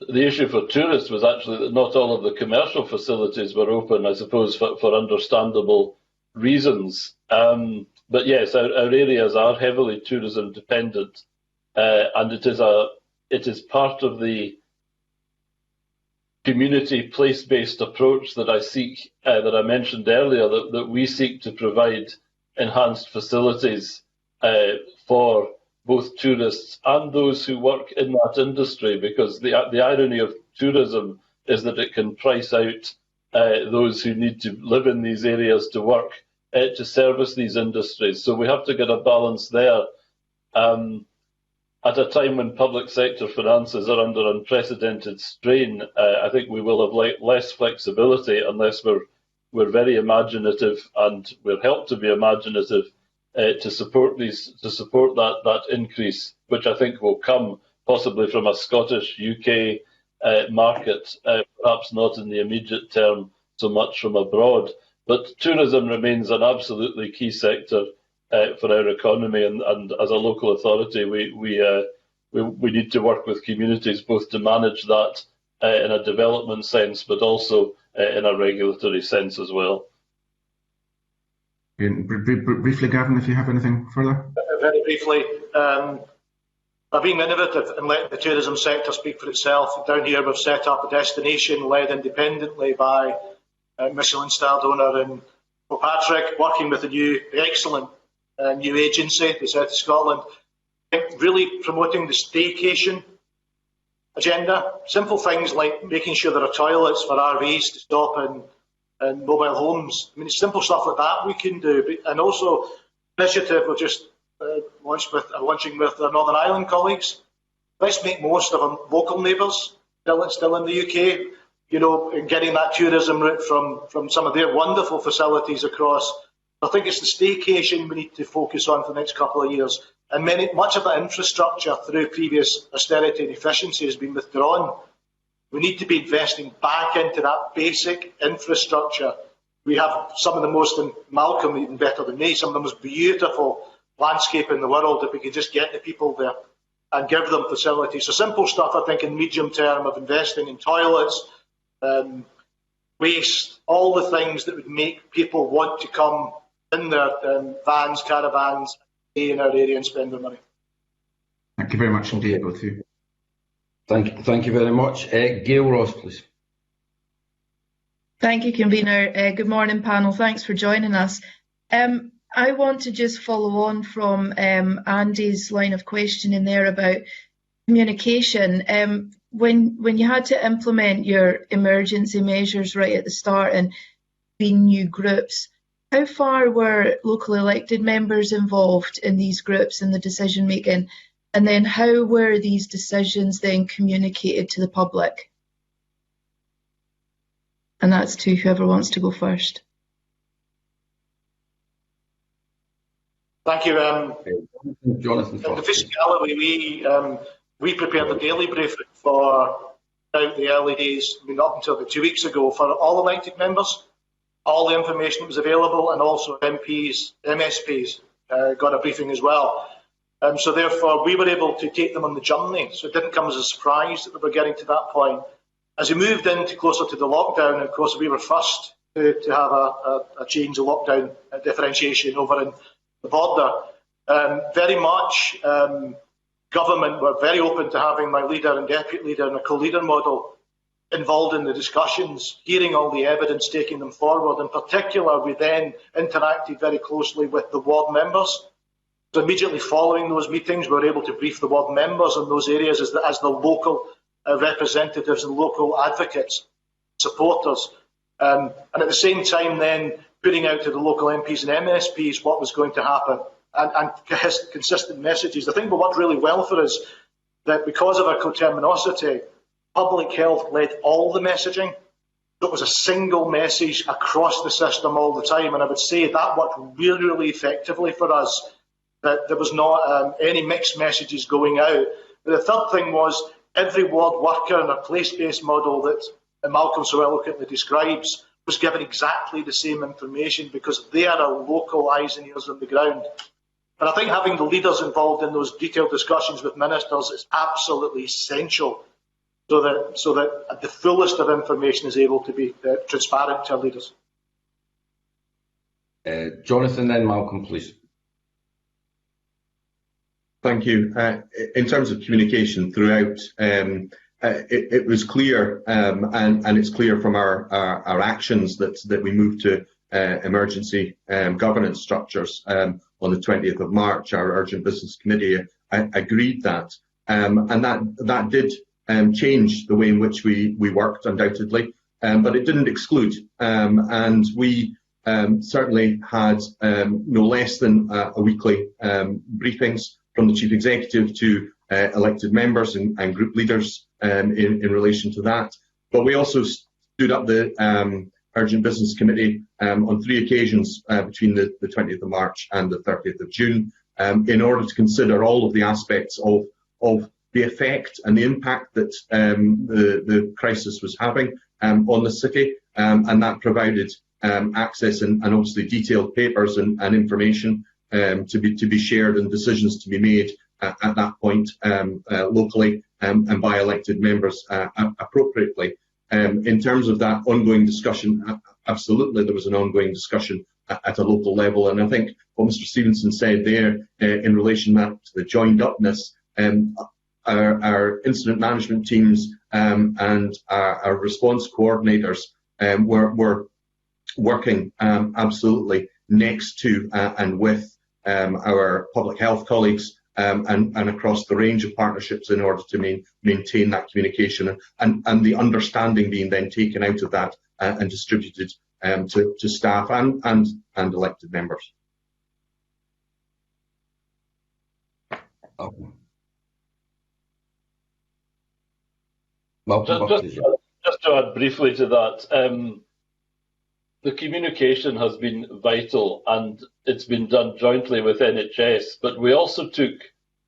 B: issue for tourists was actually that not all of the commercial facilities were open, I suppose, for understandable reasons. But yes, our areas are heavily tourism dependent, and it is part of the community place-based approach that I mentioned earlier, that we seek to provide enhanced facilities for both tourists and those who work in that industry, because the irony of tourism is that it can price out those who need to live in these areas to work to service these industries. So we have to get a balance there. At a time when public sector finances are under unprecedented strain, I think we will have less flexibility unless we're very imaginative, and we're helped to be imaginative to support that increase, which I think will come possibly from a Scottish UK market, perhaps not in the immediate term so much from abroad. But tourism remains an absolutely key sector for our economy, and as a local authority, we need to work with communities both to manage that in a development sense, but also in a regulatory sense as well.
H: Briefly, Gavin, if you have anything further.
D: Very briefly, I've been innovative and letting the tourism sector speak for itself. Down here, we've set up a destination led independently by Michelin-starred owner in Patrick, working with the excellent new agency, the South of Scotland, really promoting the staycation agenda. Simple things like making sure there are toilets for RVs to stop in mobile homes. I mean, it's simple stuff like that we can do. And also, initiative we've just launching with our Northern Ireland colleagues. Let's make most of our local neighbours still in the UK. You know, and getting that tourism route from some of their wonderful facilities across. I think it's the staycation we need to focus on for the next couple of years. And much of that infrastructure through previous austerity and efficiency has been withdrawn. We need to be investing back into that basic infrastructure. We have some of the most, and Malcolm even better than me, some of the most beautiful landscape in the world if we can just get the people there and give them facilities. So simple stuff, I think, in medium term of investing in toilets, waste, all the things that would make people want to come in their vans, caravans, stay in our area and spend their money.
H: Thank you very much indeed, both of you.
A: Thank you very much. Gail Ross, please.
I: Thank you, Convener. Good morning, panel. Thanks for joining us. I want to just follow on from Andy's line of questioning there about communication. When you had to implement your emergency measures right at the start and be new groups, how far were local elected members involved in these groups and the decision making? And then how were these decisions then communicated to the public? And that's to whoever wants to go first.
D: Thank you.
A: Jonathan.
D: In the Fishing Galloway, we prepared a daily briefing for out the early days, I mean, up until about 2 weeks ago, for all elected members. All the information was available, and also MPs, MSPs got a briefing as well. So therefore, we were able to take them on the journey. So it didn't come as a surprise that we were getting to that point. As we moved into closer to the lockdown, of course, we were first to have a change of lockdown differentiation over in the border. Very much government were very open to having my leader and deputy leader and a co-leader model involved in the discussions, hearing all the evidence, taking them forward. In particular, we then interacted very closely with the ward members. So immediately following those meetings, we were able to brief the ward members in those areas as the local representatives and local advocates, supporters. And at the same time then putting out to the local MPs and MSPs what was going to happen and consistent messages. I think what worked really well for us that because of our coterminosity, public health led all the messaging. It was a single message across the system all the time, and I would say that worked really, really effectively for us, that there was not any mixed messages going out. But the third thing was every ward worker in a place-based model that Malcolm so eloquently describes was given exactly the same information because they are our local eyes and ears on the ground. And I think having the leaders involved in those detailed discussions with ministers is absolutely essential so that the fullest of information is able to be transparent to our leaders.
A: Jonathan, then Malcolm, please.
C: Thank you. In terms of communication throughout, it was clear, and it's clear from our actions that we moved to emergency governance structures on the 20th of March. Our Urgent Business Committee agreed that, and that did change the way in which we worked, undoubtedly, but it didn't exclude, and we certainly had no less than a weekly briefings from the Chief Executive to elected members and group leaders in relation to that. But we also stood up the Urgent Business Committee on 3 occasions between the 20th of March and the 30th of June in order to consider all of the aspects of the effect and the impact that the crisis was having on the city, and that provided access and obviously detailed papers and information to be shared and decisions to be made at that point locally and by elected members appropriately. In terms of that ongoing discussion, absolutely there was an ongoing discussion at a local level, and I think what Mr Stevenson said there in relation to the joined upness, our incident management teams and our response coordinators were working absolutely next to and with our public health colleagues and across the range of partnerships in order to maintain that communication and the understanding being then taken out of that and distributed to staff and elected members.
A: Okay.
B: Just to add briefly to that, the communication has been vital and it's been done jointly with NHS, but we also took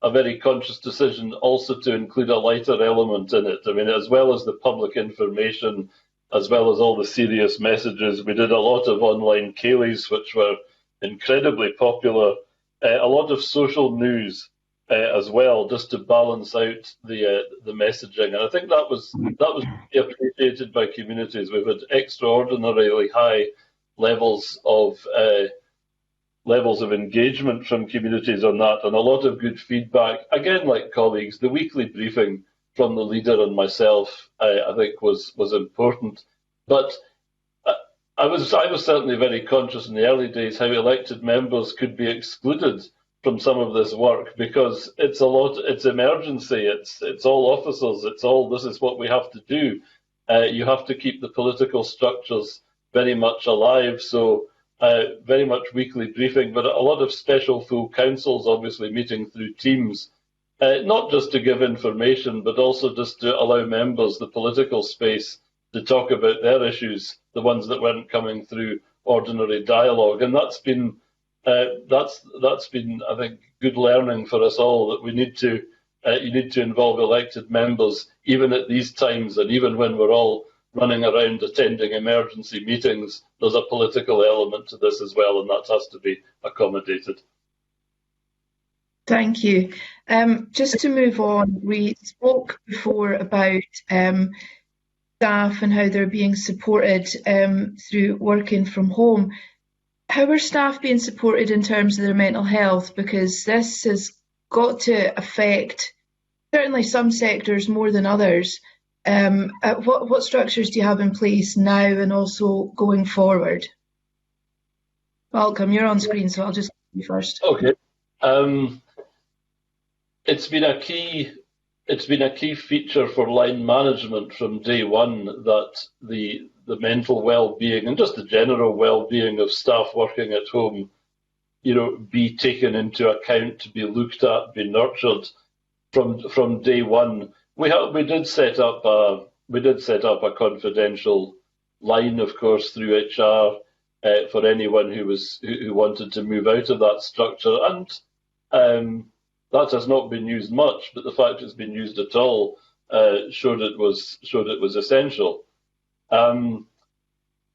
B: a very conscious decision also to include a lighter element in it. I mean, as well as the public information, as well as all the serious messages, we did a lot of online Kayleys, which were incredibly popular, a lot of social news as well, just to balance out the messaging. And I think that was appreciated by communities. We've had extraordinarily high levels of engagement from communities on that, and a lot of good feedback. Again, like colleagues, the weekly briefing from the leader and myself, I think was important. But I was certainly very conscious in the early days how elected members could be excluded from some of this work, because it's emergency, it's all officers, this is what we have to do. You have to keep the political structures very much alive, so very much weekly briefing, but a lot of special full councils obviously meeting through Teams, not just to give information, but also just to allow members the political space to talk about their issues, the ones that weren't coming through ordinary dialogue. And that's been, I think, good learning for us all, that we need to, you need to involve elected members, even at these times, and even when we're all running around attending emergency meetings, there's a political element to this as well, and that has to be accommodated.
I: Thank you. Just to move on, we spoke before about staff and how they're being supported through working from home. How are staff being supported in terms of their mental health? Because this has got to affect certainly some sectors more than others. What structures do you have in place now and also going forward? Malcolm, you're on screen, so I'll just go you first.
B: Okay. It's been a key feature for line management from day one that the mental well-being and just the general well-being of staff working at home, be taken into account, to be looked at, be nurtured from day one. We did set up a confidential line, of course, through HR for anyone who wanted to move out of that structure, and that has not been used much, but the fact it's been used at all showed it was essential.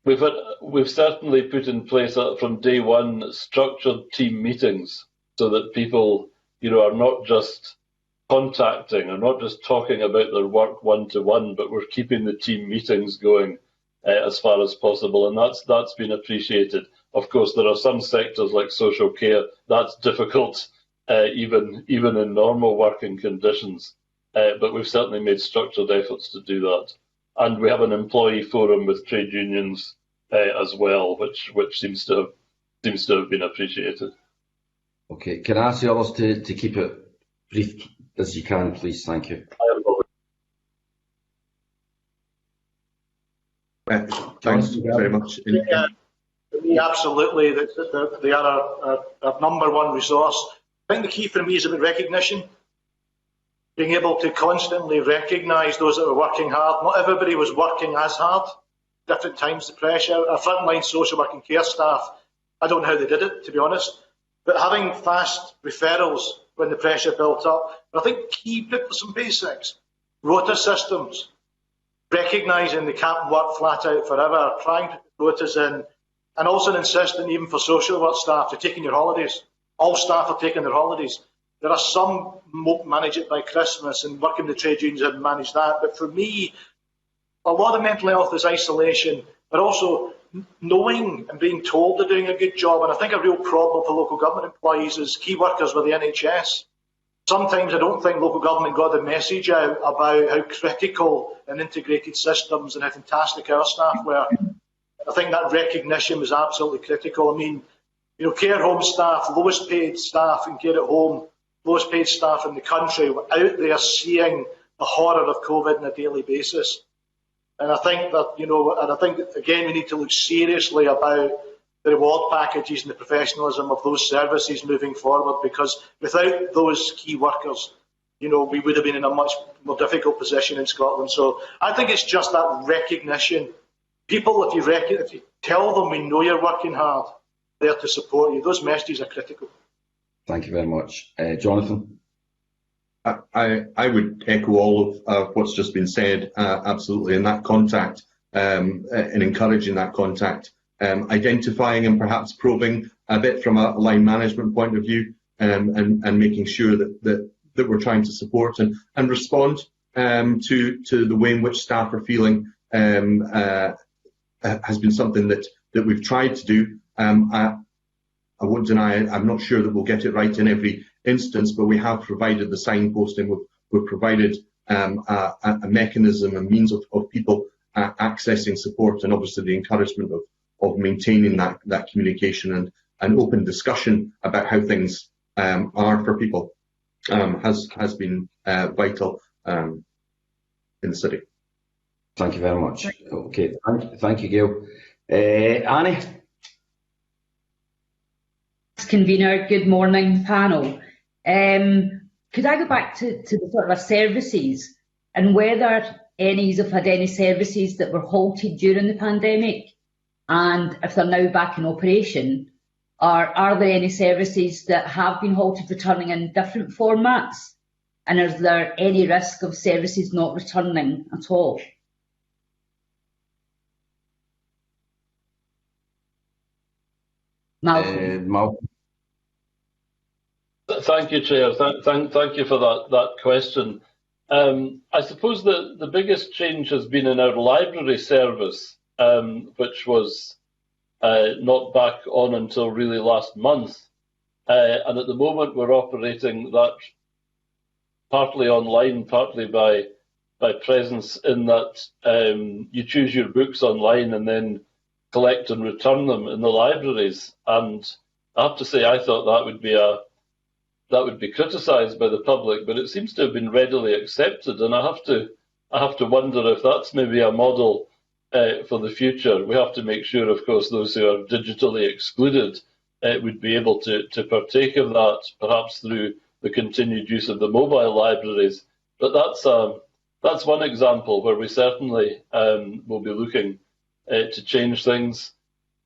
B: We've certainly put in place from day one structured team meetings so that people, are not just contacting or not just talking about their work one-to-one, but we're keeping the team meetings going as far as possible, and that's been appreciated. Of course, there are some sectors like social care that's difficult, even in normal working conditions, but we've certainly made structured efforts to do that. And we have an employee forum with trade unions as well, which seems to have been appreciated.
A: Okay, can I ask the others to keep it brief as you can, please? Thank you.
C: Thanks very much.
D: Absolutely, they are our number one resource. I think the key for me is about recognition. Being able to constantly recognise those that are working hard. Not everybody was working as hard. Different times, the pressure. Our frontline social work and care staff, I don't know how they did it, to be honest. But having fast referrals when the pressure built up. But I think key some basics. Rota systems. Recognising they can't work flat out forever. Trying to put rotas in. And also insisting even for social work staff to taking your holidays. All staff are taking their holidays. There are some manage it by Christmas and working with the trade unions and manage that. But for me, a lot of mental health is isolation, but also knowing and being told they're doing a good job. And I think a real problem for local government employees is key workers with the NHS. Sometimes I don't think local government got the message out about how critical and integrated systems and how fantastic our staff were. I think that recognition was absolutely critical. I mean, care home staff, lowest paid staff in care at home, lowest paid staff in the country were out there seeing the horror of COVID on a daily basis. And I think that, again, we need to look seriously about the reward packages and the professionalism of those services moving forward, because without those key workers, we would have been in a much more difficult position in Scotland. So I think it's just that recognition. People, if you tell them we know you're working hard, there to support you, those messages are critical.
A: Thank you very much. Jonathan?
C: I would echo all of what's just been said, absolutely, in that contact, and encouraging that contact, identifying and perhaps probing a bit from a line management point of view, and making sure that we're trying to support and respond to the way in which staff are feeling has been something that we've tried to do. I won't deny, I'm not sure that we'll get it right in every instance, but we have provided the signposting, we've provided a mechanism and means of people accessing support, and obviously the encouragement of maintaining that communication and open discussion about how things are for people has been vital in the city.
A: Thank you very much. Okay, thank you, Gail. Annie?
J: Convener, good morning, panel. Could I go back to the sort of services and whether NEs have had any services that were halted during the pandemic, and if they're now back in operation, are there any services that have been halted returning in different formats, and is there any risk of services not returning at all?
A: Malcolm.
B: Thank you, Chair. Thank you for that question. I suppose the biggest change has been in our library service, which was not back on until really last month. And at the moment we're operating that partly online, partly by presence, in that you choose your books online and then collect and return them in the libraries. And I have to say, I thought that would be criticised by the public, but it seems to have been readily accepted. And I have to wonder if that's maybe a model for the future. We have to make sure, of course, those who are digitally excluded would be able to partake of that, perhaps through the continued use of the mobile libraries. But that's one example where we certainly will be looking to change things.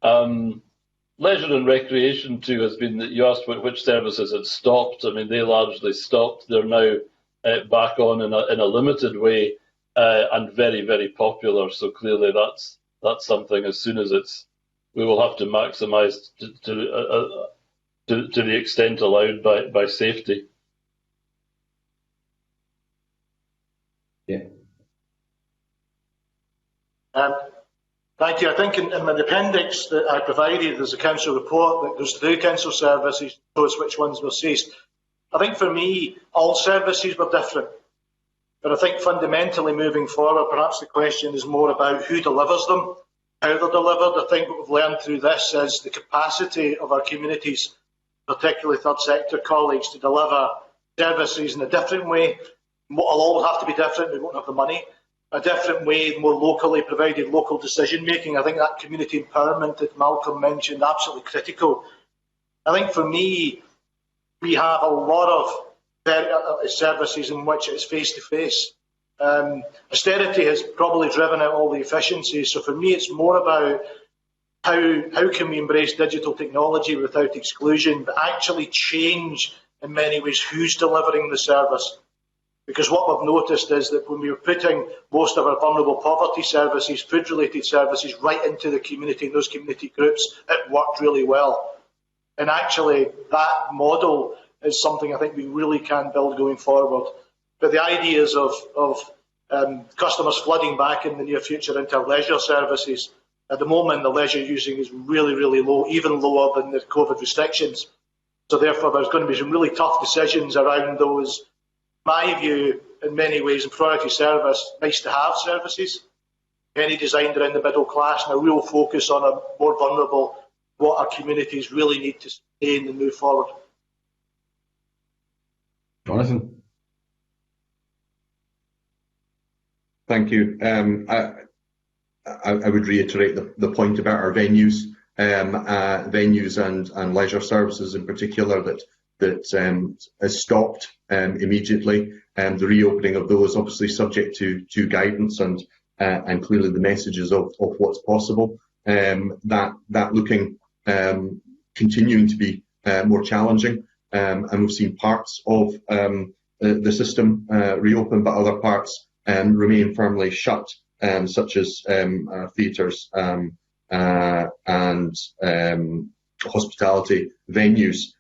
B: Leisure and recreation too has been, you asked which services had stopped. I mean, they largely stopped. They're now back on in a limited way and very, very popular. So clearly that's something, as soon as we will have to maximise to the extent allowed by safety.
A: Yeah.
D: Thank you. I think in the appendix that I provided, there's a council report that goes through council services, shows which ones were ceased. I think for me, all services were different. But I think fundamentally moving forward, perhaps the question is more about who delivers them, how they're delivered. I think what we've learned through this is the capacity of our communities, particularly third sector colleagues, to deliver services in a different way. It'll all have to be different, we won't have the money. A different way, more locally provided, local decision making. I think that community empowerment that Malcolm mentioned, absolutely critical. I think for me, we have a lot of services in which it's face to face. Austerity has probably driven out all the efficiencies. So for me, it's more about how can we embrace digital technology without exclusion, but actually change in many ways who's delivering the service. Because what we've noticed is that when we were putting most of our vulnerable poverty services, food-related services, right into the community, in those community groups, it worked really well. And actually, that model is something I think we really can build going forward. But the ideas of customers flooding back in the near future into our leisure services, at the moment the leisure using is really, really low, even lower than the COVID restrictions. So therefore, there's going to be some really tough decisions around those. My view, in many ways, in priority service, nice to have services, any designed around the middle class, and a real focus on a more vulnerable, what our communities really need to sustain and move forward.
A: Jonathan?
C: Thank you. I would reiterate the point about our venues, and leisure services in particular that has stopped immediately. The reopening of those, obviously subject to guidance and clearly the messages of what's possible. That looking continuing to be more challenging, and we've seen parts of the system reopen, but other parts remain firmly shut, such as theatres and hospitality venues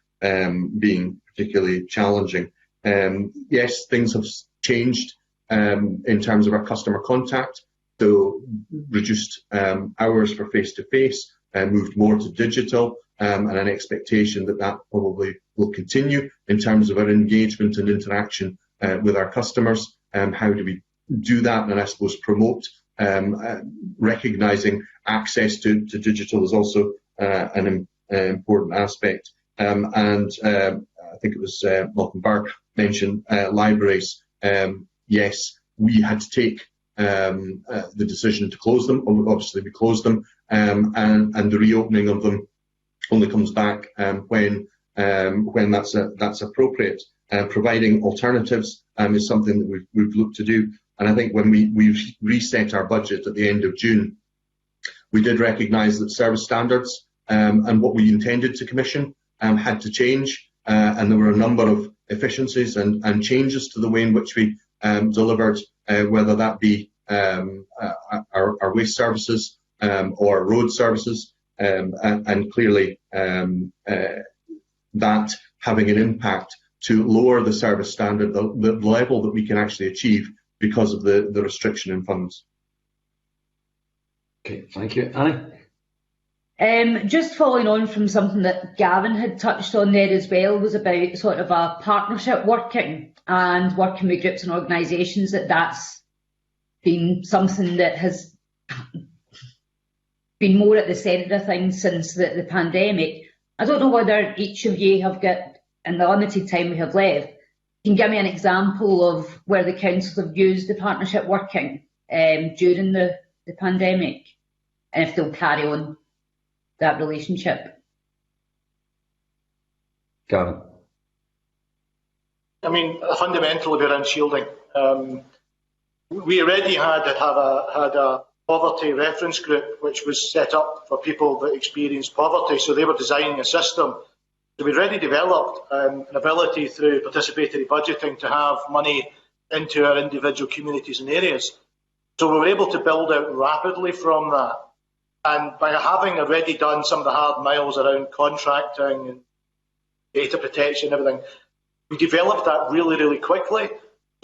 C: being particularly challenging. Yes, things have changed in terms of our customer contact, so reduced hours for face-to-face and moved more to digital, and an expectation that probably will continue in terms of our engagement and interaction with our customers. How do we do that, and I suppose promote recognising access to digital is also an important aspect. And I think it was Malcolm Burke mentioned libraries. Yes, we had to take the decision to close them. Obviously, we closed them, and the reopening of them only comes back when that's appropriate. Providing alternatives is something that we've looked to do. And I think when we reset our budget at the end of June, we did recognise that service standards and what we intended to commission had to change, and there were a number of efficiencies and changes to the way in which we delivered, whether that be our waste services or road services, and clearly that having an impact to lower the service standard, the level that we can actually achieve because of the restriction in funds.
A: Okay, thank you. Annie?
J: Just following on from something that Gavin had touched on there as well, was about sort of a partnership working and working with groups and organisations, that's been something that has been more at the centre of things since the pandemic. I don't know whether each of you have got, in the limited time we have left, can give me an example of where the councils have used the partnership working during the pandemic, and if they'll carry on that relationship.
A: Gavin?
D: I mean, fundamentally we're in shielding. We already had a poverty reference group which was set up for people that experienced poverty, so they were designing a system. So we'd already developed an ability through participatory budgeting to have money into our individual communities and areas. So we were able to build out rapidly from that. And by having already done some of the hard miles around contracting and data protection and everything, we developed that really, really quickly.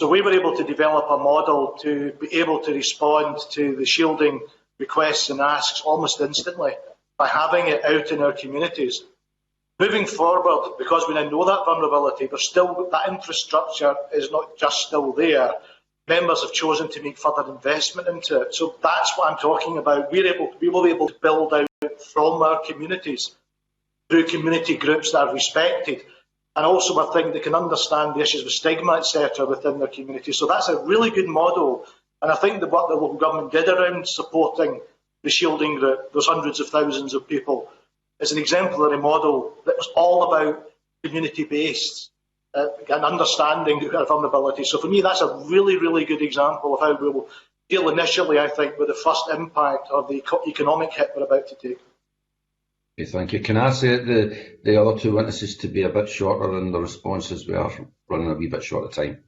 D: So we were able to develop a model to be able to respond to the shielding requests and asks almost instantly by having it out in our communities. Moving forward, because we now know that vulnerability, there's still that infrastructure is not just still there. Members have chosen to make further investment into it. So that's what I'm talking about. We will be able to build out from our communities through community groups that are respected, and also I think they can understand the issues of stigma, etc. within their community. So that's a really good model. And I think that what the local government did around supporting the shielding group, those hundreds of thousands of people, is an exemplary model that was all about community-based and understanding our vulnerability. So for me, that's a really, really good example of how we will deal initially, I think, with the first impact of the economic hit we're about to take.
A: Okay, thank you. Can I ask the other two witnesses to be a bit shorter in the responses? We are running a wee bit short of time.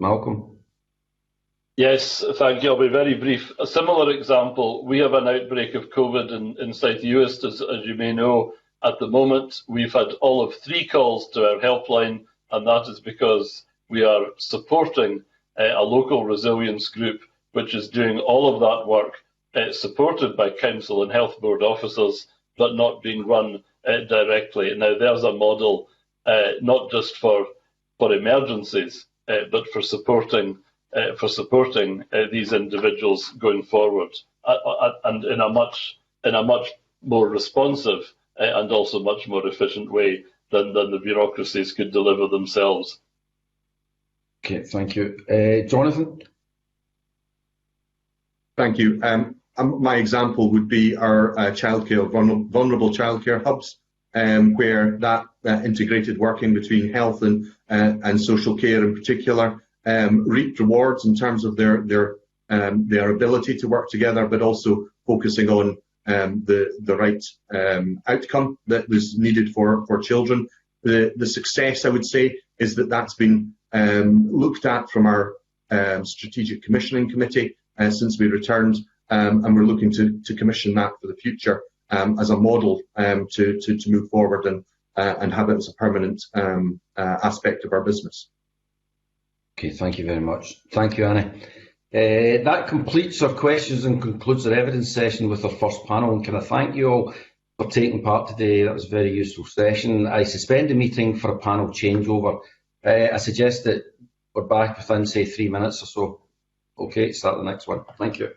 A: Malcolm?
B: Yes, thank you. I'll be very brief. A similar example, we have an outbreak of COVID in South Uist, as you may know. At the moment, we've had all of 3 calls to our helpline, and that is because we are supporting a local resilience group which is doing all of that work, supported by council and health board officers, but not being run directly. Now, there's a model not just for emergencies, but for supporting these individuals going forward, and in a much more responsive and also much more efficient way than the bureaucracies could deliver themselves.
A: Okay, thank you. Jonathan?
C: Thank you. My example would be our childcare, vulnerable childcare hubs, where that integrated working between health and social care in particular reaped rewards in terms of their ability to work together, but also focusing on the right outcome that was needed for children. The success, I would say, is that that's been looked at from our strategic commissioning committee since we returned, and we're looking to commission that for the future as a model to move forward and have it as a permanent aspect of our business.
A: Okay, thank you very much. Thank you, Annie. That completes our questions and concludes our evidence session with our first panel. And can I thank you all for taking part today? That was a very useful session. I suspend the meeting for a panel changeover. I suggest that we're back within, say, 3 minutes or so. Okay, start the next one. Thank you.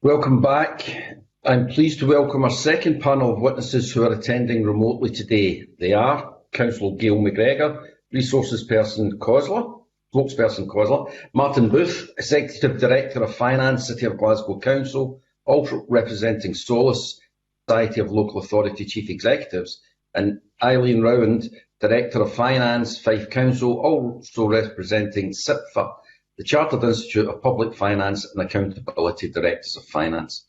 A: Welcome back. I'm pleased to welcome our second panel of witnesses who are attending remotely today. They are Councillor Gail McGregor, spokesperson COSLA, Martin Booth, Executive Director of Finance, City of Glasgow Council, also representing Solus, Society of Local Authority Chief Executives, and Eileen Rowand, Director of Finance, Fife Council, also representing CIPFA, the Chartered Institute of Public Finance and Accountability Directors of Finance.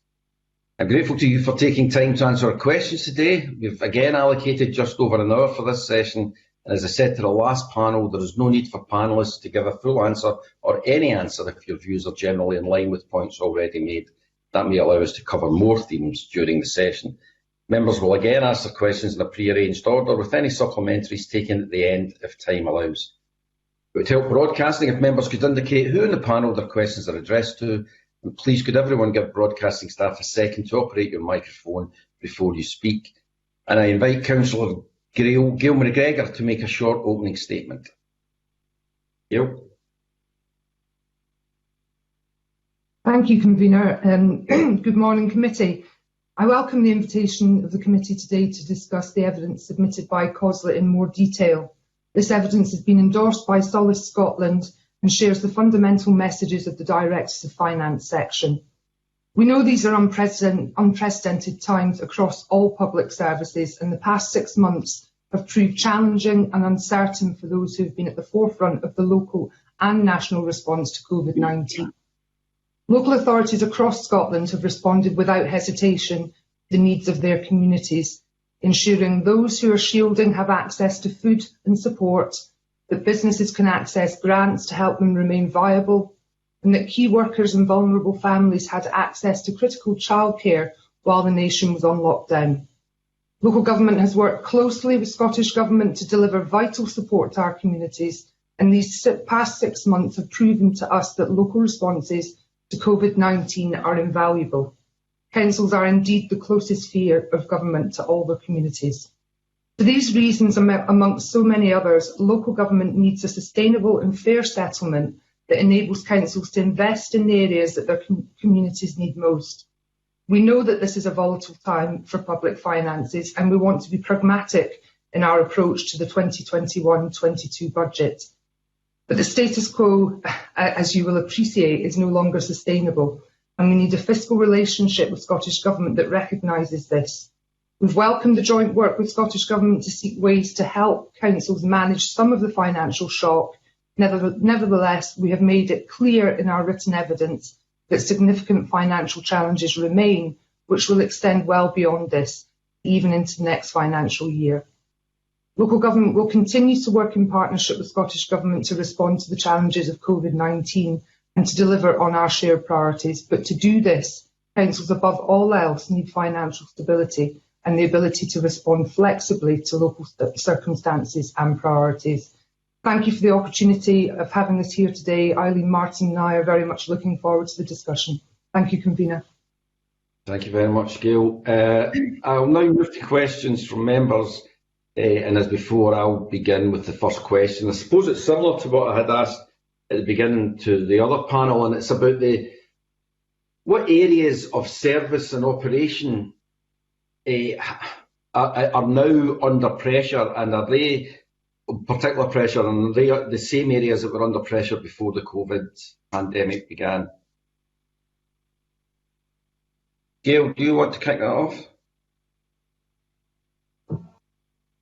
A: I'm grateful to you for taking time to answer our questions today. We've again allocated just over an hour for this session, and as I said to the last panel, there is no need for panellists to give a full answer or any answer if your views are generally in line with points already made. That may allow us to cover more themes during the session. Members will again ask their questions in a pre-arranged order, with any supplementaries taken at the end if time allows. It would help broadcasting if members could indicate who in the panel their questions are addressed to. And please could everyone give broadcasting staff a second to operate your microphone before you speak. And I invite Councillor Gail McGregor to make a short opening statement. Gail.
K: Thank you, Convener. Good morning, Committee. I welcome the invitation of the Committee today to discuss the evidence submitted by COSLA in more detail. This evidence has been endorsed by Solus Scotland and shares the fundamental messages of the Directors of Finance section. We know these are unprecedented times across all public services, and the past 6 months have proved challenging and uncertain for those who have been at the forefront of the local and national response to COVID-19. Local authorities across Scotland have responded without hesitation to the needs of their communities, ensuring those who are shielding have access to food and support, that businesses can access grants to help them remain viable, and that key workers and vulnerable families had access to critical childcare while the nation was on lockdown. Local government has worked closely with Scottish Government to deliver vital support to our communities, and these past 6 months have proven to us that local responses to COVID-19 are invaluable. Councils are indeed the closest sphere of government to all their communities. For these reasons, amongst so many others, local government needs a sustainable and fair settlement that enables councils to invest in the areas that their communities need most. We know that this is a volatile time for public finances, and we want to be pragmatic in our approach to the 2021-22 budget. But the status quo, as you will appreciate, is no longer sustainable, and we need a fiscal relationship with Scottish Government that recognises this. We've welcomed the joint work with Scottish Government to seek ways to help councils manage some of the financial shock. Nevertheless, we have made it clear in our written evidence that significant financial challenges remain, which will extend well beyond this, even into the next financial year. Local government will continue to work in partnership with Scottish Government to respond to the challenges of COVID-19 and to deliver on our shared priorities. But to do this, councils above all else need financial stability and the ability to respond flexibly to local circumstances and priorities. Thank you for the opportunity of having us here today. Eileen, Martin and I are very much looking forward to the discussion. Thank you, Convener.
A: Thank you very much, Gail. I'll now move to questions from members. And as before, I'll begin with the first question. I suppose it's similar to what I had asked at the beginning to the other panel, and it's about what areas of service and operation are now under pressure, and are they particular pressure, and they are the same areas that were under pressure before the COVID pandemic began? Gail, do you want to kick that off?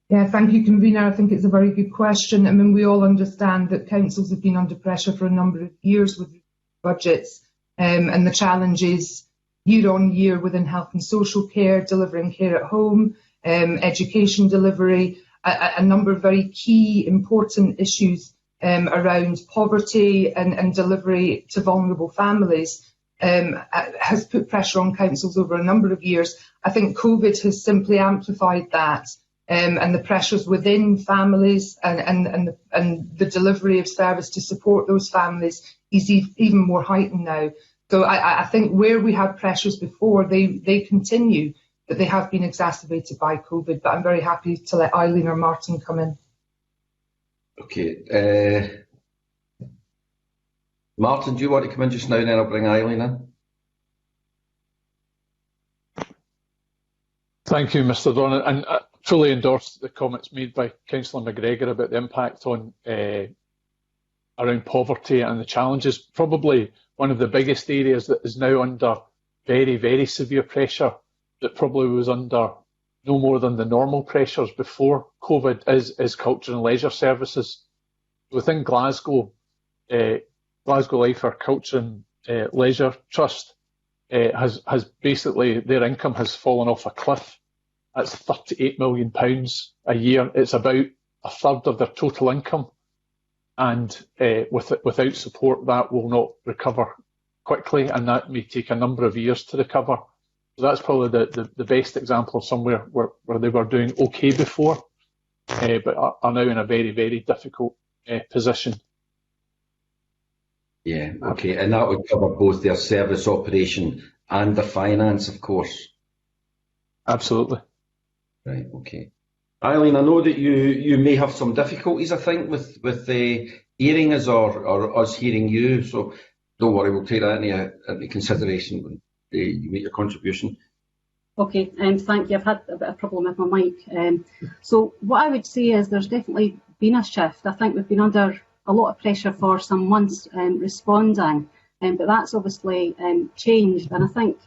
K: Yeah, thank you, Convener. I think it's a very good question. I mean, we all understand that councils have been under pressure for a number of years with budgets and the challenges year on year within health and social care, delivering care at home, education delivery, a number of very key important issues around poverty and delivery to vulnerable families has put pressure on councils over a number of years. I think COVID has simply amplified that. And the pressures within families and the delivery of service to support those families is even more heightened now. So I think where we had pressures before, they continue, but they have been exacerbated by COVID. But I'm very happy to let Eileen or Martin come in.
A: Okay. Martin, do you want to come in just now, and then I'll bring Eileen in?
L: Thank you, Mr. Donnan, and I fully endorse the comments made by Councillor McGregor about the impact on around poverty and the challenges. Probably one of the biggest areas that is now under very, very severe pressure, that probably was under no more than the normal pressures before COVID, is culture and leisure services. Within Glasgow, Glasgow Life, our Culture and Leisure Trust, has basically, their income has fallen off a cliff. That's £38 million a year. It's about a third of their total income. And without support, that will not recover quickly, and that may take a number of years to recover. So that's probably the best example of somewhere where they were doing okay before, but are now in a very, very difficult position.
A: Yeah, okay, and that would cover both their service operation and the finance, of course.
L: Absolutely.
A: Right, okay. Eileen, I know that you may have some difficulties, I think, with hearing us or us hearing you, so don't worry, we'll take that into consideration when you make your contribution.
M: Okay, thank you. I've had a bit of problem with my mic. So what I would say is there's definitely been a shift. I think we've been under a lot of pressure for some months responding, but that's obviously changed. And I think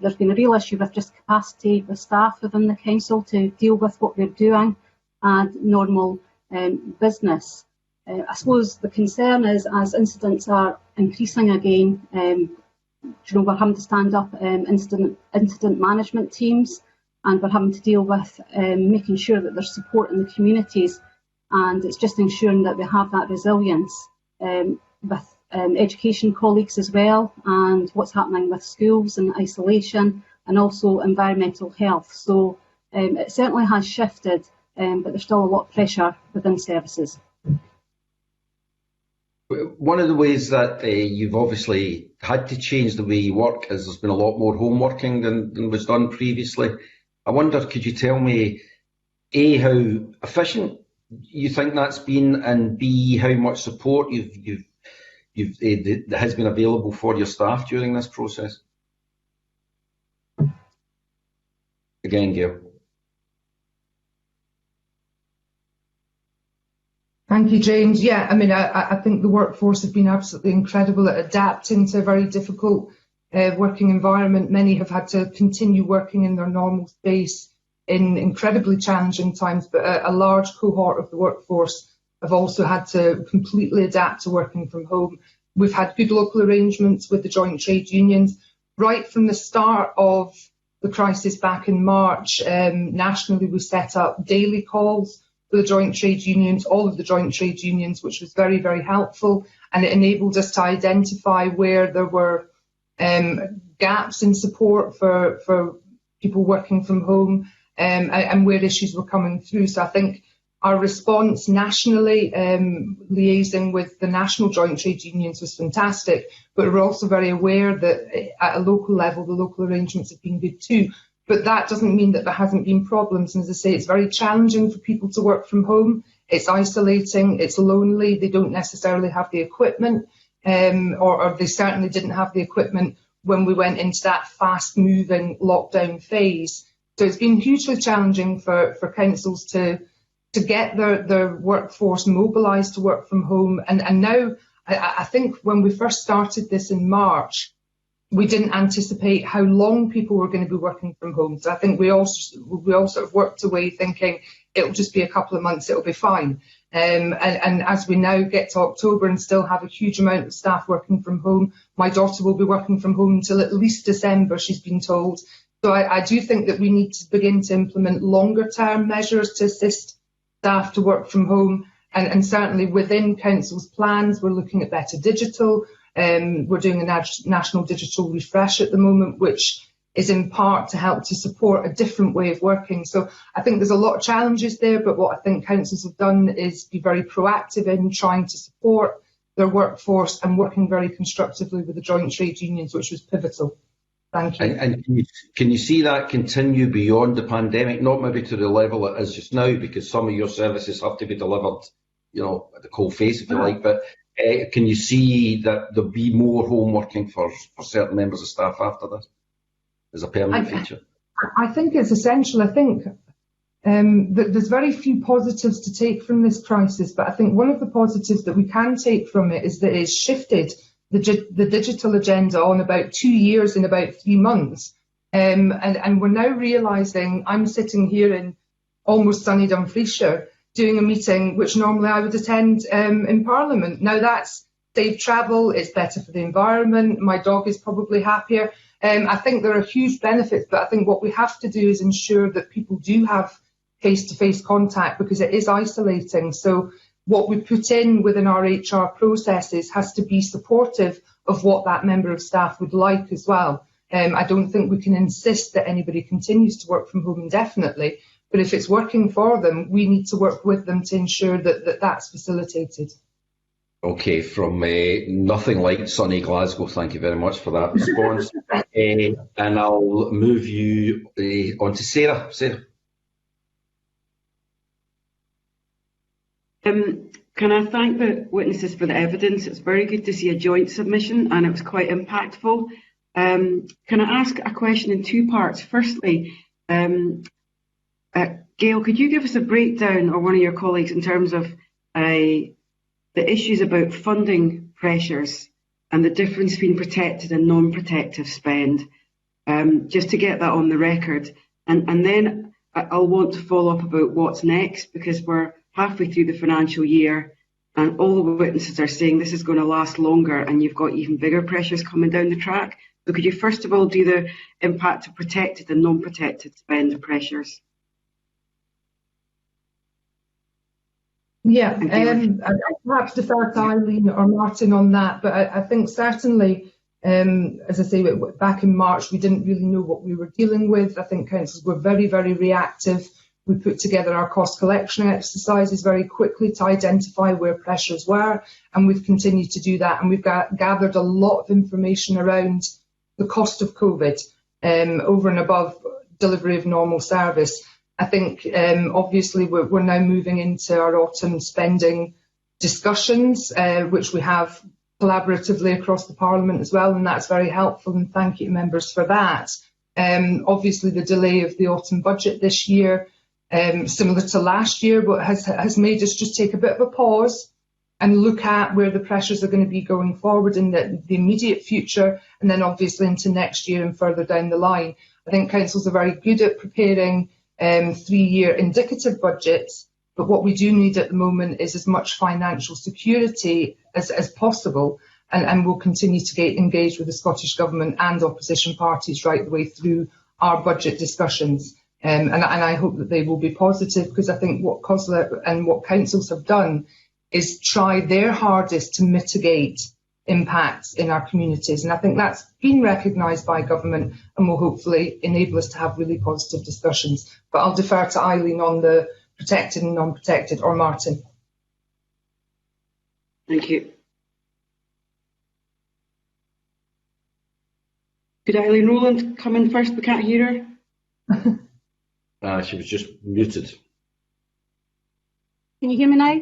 M: there's been a real issue with just capacity with staff within the council to deal with what we're doing and normal business. I suppose the concern is as incidents are increasing again, we're having to stand up incident management teams, and we're having to deal with making sure that there's support in the communities, and it's just ensuring that we have that resilience with education colleagues as well, and what's happening with schools and isolation, and also environmental health. So it certainly has shifted, but there's still a lot of pressure within services.
A: One of the ways that you've obviously had to change the way you work is there's been a lot more home working than was done previously. I wonder, could you tell me, A, how efficient you think that's been, and B, how much support that has been available for your staff during this process? Again, Gail.
K: Thank you, James. Yeah, I mean, I think the workforce have been absolutely incredible at adapting to a very difficult working environment. Many have had to continue working in their normal space in incredibly challenging times, but a large cohort of the workforce have also had to completely adapt to working from home. We've had good local arrangements with the joint trade unions. Right from the start of the crisis back in March, nationally we set up daily calls for the joint trade unions, all of the joint trade unions, which was very, very helpful, and it enabled us to identify where there were gaps in support for people working from home, and where issues were coming through. So I think our response nationally, liaising with the national joint trade unions, was fantastic, but we're also very aware that at a local level, the local arrangements have been good too. But that doesn't mean that there hasn't been problems. And as I say, it's very challenging for people to work from home. It's isolating, it's lonely, they don't necessarily have the equipment, or they certainly didn't have the equipment when we went into that fast-moving lockdown phase. So it's been hugely challenging for councils to get their workforce mobilised to work from home. And now, I think when we first started this in March, we didn't anticipate how long people were going to be working from home. So I think we all sort of worked away thinking it'll just be a couple of months, it'll be fine. And as we now get to October and still have a huge amount of staff working from home, my daughter will be working from home until at least December, she's been told. So I do think that we need to begin to implement longer term measures to assist staff to work from home. And certainly within council's plans, we're looking at better digital. We're doing a national digital refresh at the moment, which is in part to help to support a different way of working. So I think there's a lot of challenges there, but what I think councils have done is be very proactive in trying to support their workforce and working very constructively with the joint trade unions, which was pivotal. Thank you.
A: And can you see that continue beyond the pandemic, not maybe to the level it is just now, because some of your services have to be delivered, at the cold face, if you like, but can you see that there'll be more home working for certain members of staff after this as a permanent feature?
K: I think it's essential. I think that there's very few positives to take from this crisis, but I think one of the positives that we can take from it is that it's shifted the digital agenda on about 2 years in about 3 months. And we're now realising, I'm sitting here in almost sunny Dumfriesshire doing a meeting which normally I would attend in Parliament. Now that's saved travel, it's better for the environment, my dog is probably happier. I think there are huge benefits, but I think what we have to do is ensure that people do have face-to-face contact, because it is isolating. So what we put in within our HR processes has to be supportive of what that member of staff would like as well. I don't think we can insist that anybody continues to work from home indefinitely, but if it's working for them, we need to work with them to ensure that that's facilitated.
A: Okay, from nothing like sunny Glasgow, thank you very much for that response. And I'll move you on to Sarah. Sarah.
E: Can I thank the witnesses for the evidence? It's very good to see a joint submission, and it was quite impactful. Can I ask a question in 2 parts? Firstly, Gail, could you give us a breakdown, or one of your colleagues, in terms of the issues about funding pressures and the difference between protected and non-protective spend, just to get that on the record. And then I'll want to follow up about what's next, because we're halfway through the financial year and all the witnesses are saying this is going to last longer and you've got even bigger pressures coming down the track. So could you first of all do the impact of protected and non-protected spend pressures?
K: Yeah, I'd perhaps defer to Eileen or Martin on that, but I think certainly, as I say, back in March, we didn't really know what we were dealing with. I think councils were very, very reactive. We put together our cost collection exercises very quickly to identify where pressures were, and we've continued to do that. And we've gathered a lot of information around the cost of COVID over and above delivery of normal service. I think obviously we're now moving into our autumn spending discussions, which we have collaboratively across the Parliament as well, and that's very helpful, and thank you members for that. Obviously the delay of the autumn budget this year, similar to last year, but has made us just take a bit of a pause and look at where the pressures are going to be going forward in the immediate future, and then obviously into next year and further down the line. I think councils are very good at preparing 3-year indicative budgets, but what we do need at the moment is as much financial security as possible, and we'll continue to get engaged with the Scottish Government and opposition parties right the way through our budget discussions. And I hope that they will be positive, because I think what COSLA and what councils have done is try their hardest to mitigate impacts in our communities. And I think that's been recognised by government and will hopefully enable us to have really positive discussions. But I'll defer to Eileen on the protected and non-protected, or Martin.
E: Thank you. Could Eileen Rowland come in first? We can't hear her.
A: She was just muted.
M: Can you hear me now?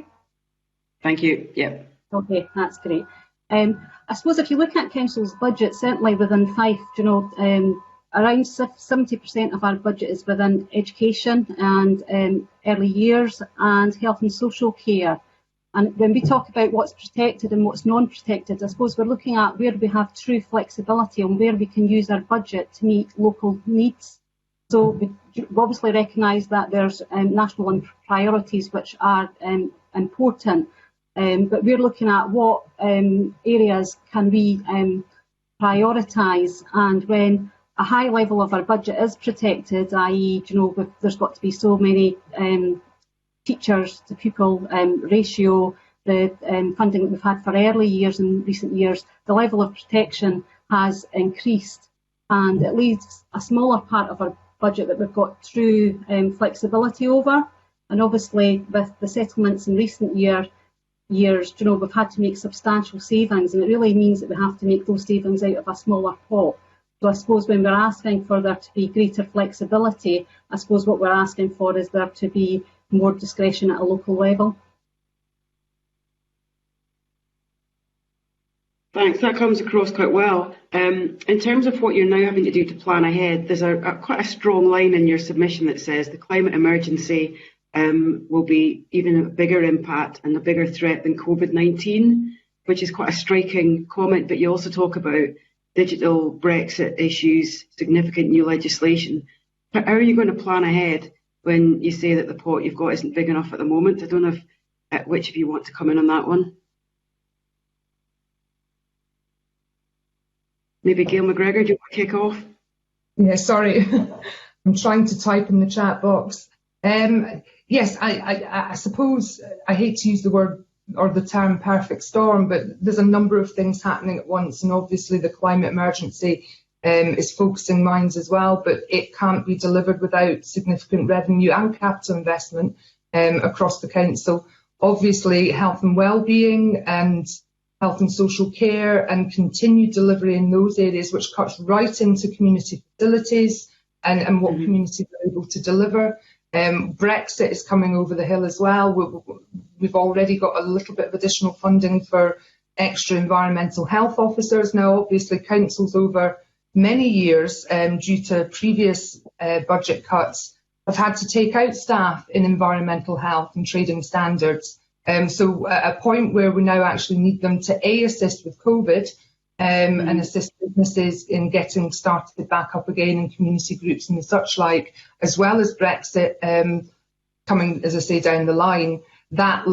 E: Thank you. Yeah.
M: Okay, that's great. I suppose if you look at council's budget, certainly within Fife, around 70% of our budget is within education and early years and health and social care. And when we talk about what's protected and what's non-protected, I suppose we're looking at where we have true flexibility and where we can use our budget to meet local needs. So we obviously recognise that there's national priorities which are important, but we're looking at what areas can we prioritise, and when a high level of our budget is protected, i.e. there's got to be so many teachers to pupil ratio, the funding that we've had for early years in recent years, the level of protection has increased, and it leaves a smaller part of our budget that we've got true flexibility over. And obviously with the settlements in recent years, we've had to make substantial savings, and it really means that we have to make those savings out of a smaller pot. So I suppose when we're asking for there to be greater flexibility, I suppose what we're asking for is there to be more discretion at a local level.
E: Thanks, that comes across quite well. In terms of what you're now having to do to plan ahead, there's quite a strong line in your submission that says the climate emergency will be even a bigger impact and a bigger threat than COVID-19, which is quite a striking comment, but you also talk about digital Brexit issues, significant new legislation. How are you going to plan ahead when you say that the pot you've got isn't big enough at the moment? I don't know which of you want to come in on that one. Maybe Gail McGregor, do you want to kick off?
K: Yeah, sorry. I'm trying to type in the chat box. Yes, I suppose I hate to use the word or the term perfect storm, but there's a number of things happening at once, and obviously the climate emergency is focusing minds as well, but it can't be delivered without significant revenue and capital investment across the council. Obviously, health and wellbeing and health and social care and continued delivery in those areas, which cuts right into community facilities and what communities are able to deliver. Brexit is coming over the hill as well. We've already got a little bit of additional funding for extra environmental health officers. Now, obviously, councils over many years, due to previous budget cuts, have had to take out staff in environmental health and trading standards. So at a point where we now actually need them to assist with COVID and assist businesses in getting started back up again in community groups and such like, as well as Brexit coming, as I say, down the line, that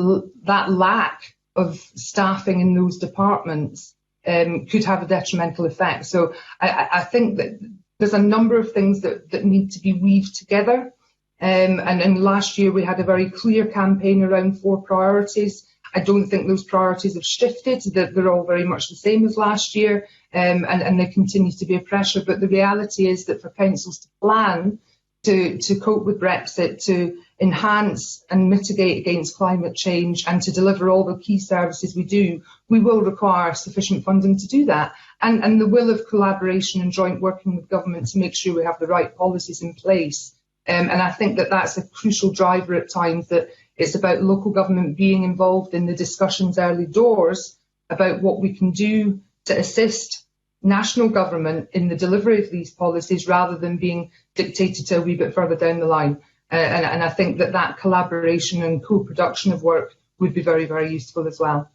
K: lack of staffing in those departments could have a detrimental effect. So I think that there's a number of things that need to be weaved together. And last year we had a very clear campaign around 4 priorities. I don't think those priorities have shifted, that they're all very much the same as last year, and there continues to be a pressure. But the reality is that for councils to plan to cope with Brexit, to enhance and mitigate against climate change and to deliver all the key services we do, we will require sufficient funding to do that. And the will of collaboration and joint working with government to make sure we have the right policies in place. And I think that that's a crucial driver at times, that it's about local government being involved in the discussions early doors about what we can do to assist national government in the delivery of these policies rather than being dictated to a wee bit further down the line. And I think that collaboration and co-production of work would be very, very useful as well.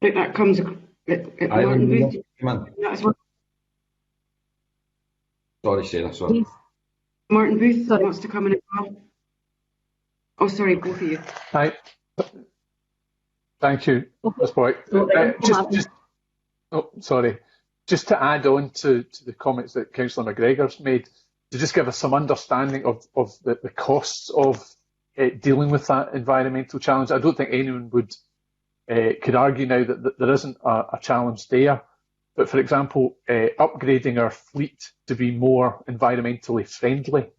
E: I think that comes at Martin Booth.
A: Sorry, Sarah, sorry.
E: Martin Booth wants to come in as well. Oh, sorry, both of you.
L: Hi. Thank you, Ms. Boyd. Just to add on to the comments that Councillor McGregor's made, to just give us some understanding of the costs of dealing with that environmental challenge. I don't think anyone could argue now that there isn't a challenge there. But for example, upgrading our fleet to be more environmentally friendly.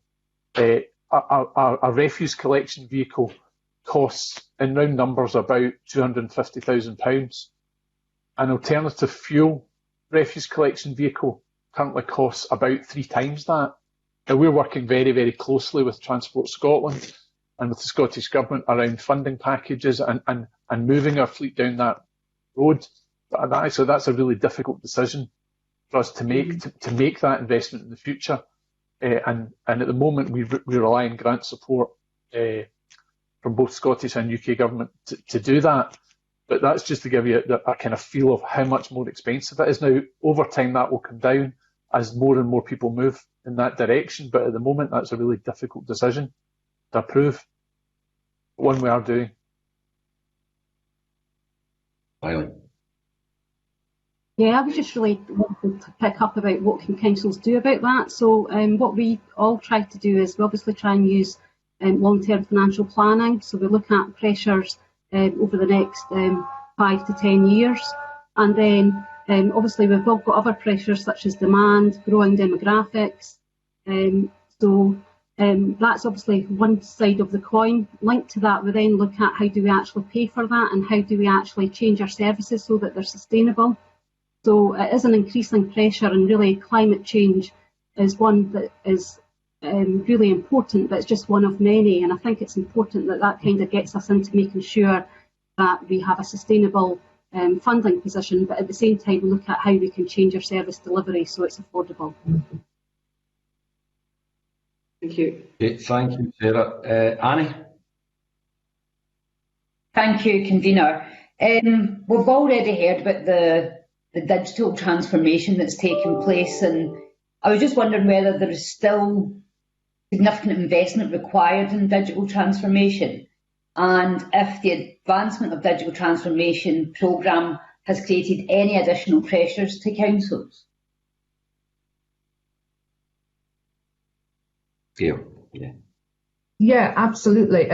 L: Our refuse collection vehicle costs, in round numbers, about £250,000. An alternative fuel refuse collection vehicle currently costs about 3 times that. Now, we're working very, very closely with Transport Scotland and with the Scottish Government around funding packages and moving our fleet down that road. So that's a really difficult decision for us to make, to make that investment in the future. And at the moment, we rely on grant support from both Scottish and UK government to do that. But that's just to give you a kind of feel of how much more expensive it is. Now, over time, that will come down as more and more people move in that direction. But at the moment, that's a really difficult decision to approve. One we are doing.
A: Eileen.
M: Yeah, I was just really wanting to pick up about what can councils do about that. So what we all try to do is we obviously try and use long-term financial planning. So we look at pressures over the next 5 to 10 years. And then obviously we've all got other pressures such as demand, growing demographics. So that's obviously one side of the coin. Linked to that, we then look at how do we actually pay for that and how do we actually change our services so that they're sustainable. So it is an increasing pressure, and really climate change is one that is really important, but it's just one of many. And I think it's important that kind of gets us into making sure that we have a sustainable funding position, but at the same time look at how we can change our service delivery so it's affordable.
E: Thank you.
A: Okay, thank you, Sarah. Annie?
J: Thank you, Convener. We've already heard about the digital transformation that's taken place, and I was just wondering whether there is still significant investment required in digital transformation, and if the advancement of digital transformation programme has created any additional pressures to councils.
A: Yeah.
K: Yeah, absolutely.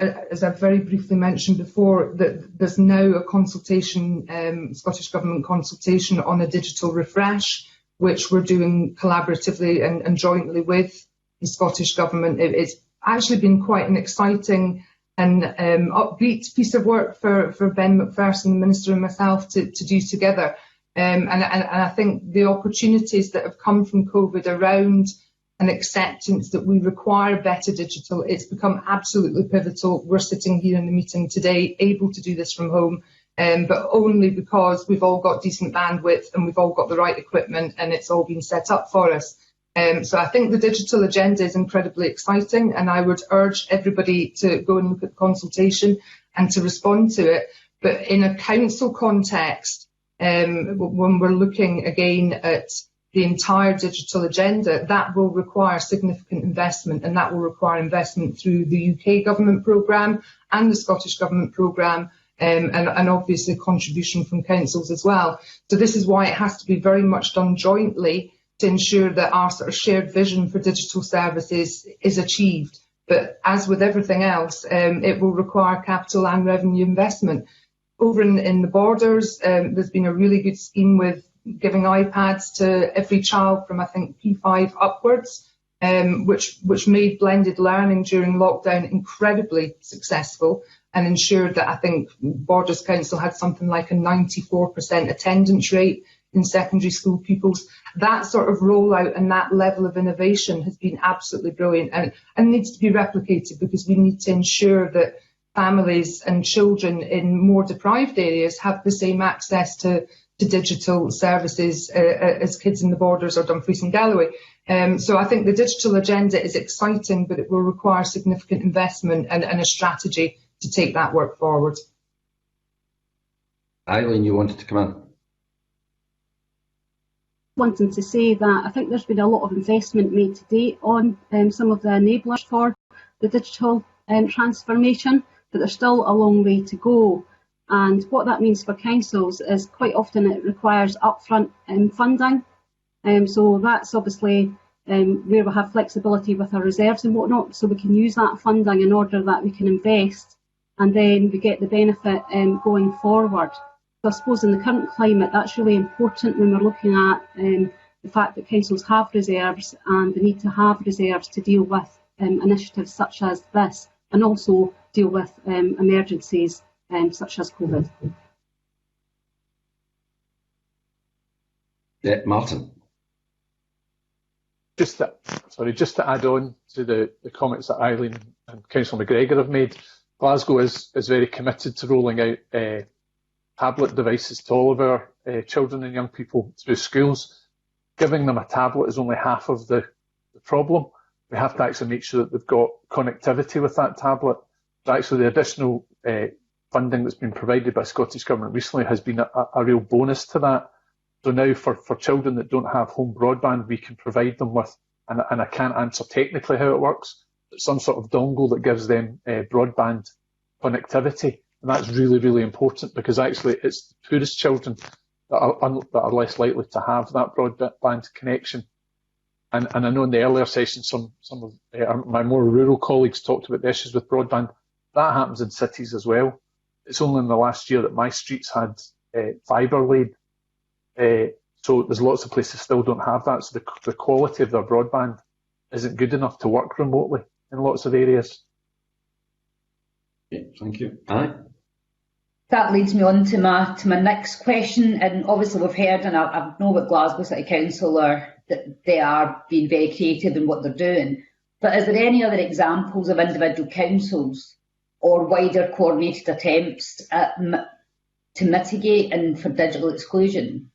K: As I've very briefly mentioned before, that there's now a consultation, Scottish Government consultation on a digital refresh, which we're doing collaboratively and jointly with the Scottish Government. It's actually been quite an exciting and upbeat piece of work for Ben McPherson, the Minister, and myself to do together. And I think the opportunities that have come from COVID around an acceptance that we require better digital, it's become absolutely pivotal. We're sitting here in the meeting today able to do this from home, but only because we've all got decent bandwidth and we've all got the right equipment and it's all been set up for us. So I think the digital agenda is incredibly exciting, and I would urge everybody to go and look at the consultation and to respond to it. But in a council context, when we're looking again at the entire digital agenda, that will require significant investment, and that will require investment through the UK Government programme and the Scottish Government programme, and obviously contribution from councils as well. So this is why it has to be very much done jointly to ensure that our sort of shared vision for digital services is achieved. But as with everything else, it will require capital and revenue investment. Over in the Borders, there's been a really good scheme with giving iPads to every child from, I think, P5 upwards, which made blended learning during lockdown incredibly successful and ensured that I think Borders Council had something like a 94% attendance rate in secondary school pupils. That sort of rollout and that level of innovation has been absolutely brilliant and needs to be replicated, because we need to ensure that families and children in more deprived areas have the same access to digital services as kids in the Borders or Dumfries and Galloway. So I think the digital agenda is exciting, but it will require significant investment and a strategy to take that work forward.
A: Eileen, you wanted to come in?
M: Wanting to say that I think there's been a lot of investment made to date on some of the enablers for the digital transformation, but there's still a long way to go. And what that means for councils is quite often it requires upfront funding. So that's obviously where we have flexibility with our reserves and whatnot, so we can use that funding in order that we can invest and then we get the benefit going forward. So I suppose in the current climate that's really important when we're looking at the fact that councils have reserves and the need to have reserves to deal with initiatives such as this, and also deal with emergencies such as COVID.
A: Yeah, Martin.
L: Just to add on to the comments that Eileen and Councillor McGregor have made, Glasgow is very committed to rolling out tablet devices to all of our children and young people through schools. Giving them a tablet is only half of the problem. We have to actually make sure that they've got connectivity with that tablet. But actually, the additional funding that's been provided by Scottish Government recently has been a real bonus to that. So now for children that don't have home broadband, we can provide them with, and I can't answer technically how it works, but some sort of dongle that gives them broadband connectivity. And that's really, really important, because actually it's the poorest children that are less likely to have that broadband connection. And I know in the earlier session, some of my more rural colleagues talked about the issues with broadband. That happens in cities as well. It's only in the last year that my streets had fibre laid. So there's lots of places still don't have that. So the quality of their broadband isn't good enough to work remotely in lots of areas.
A: Okay, thank you. Aye.
J: That leads me on to my next question. And obviously we've heard, and I know what Glasgow City Council that they are being very creative in what they're doing. But is there any other examples of individual councils or wider coordinated attempts at to mitigate and for digital exclusion?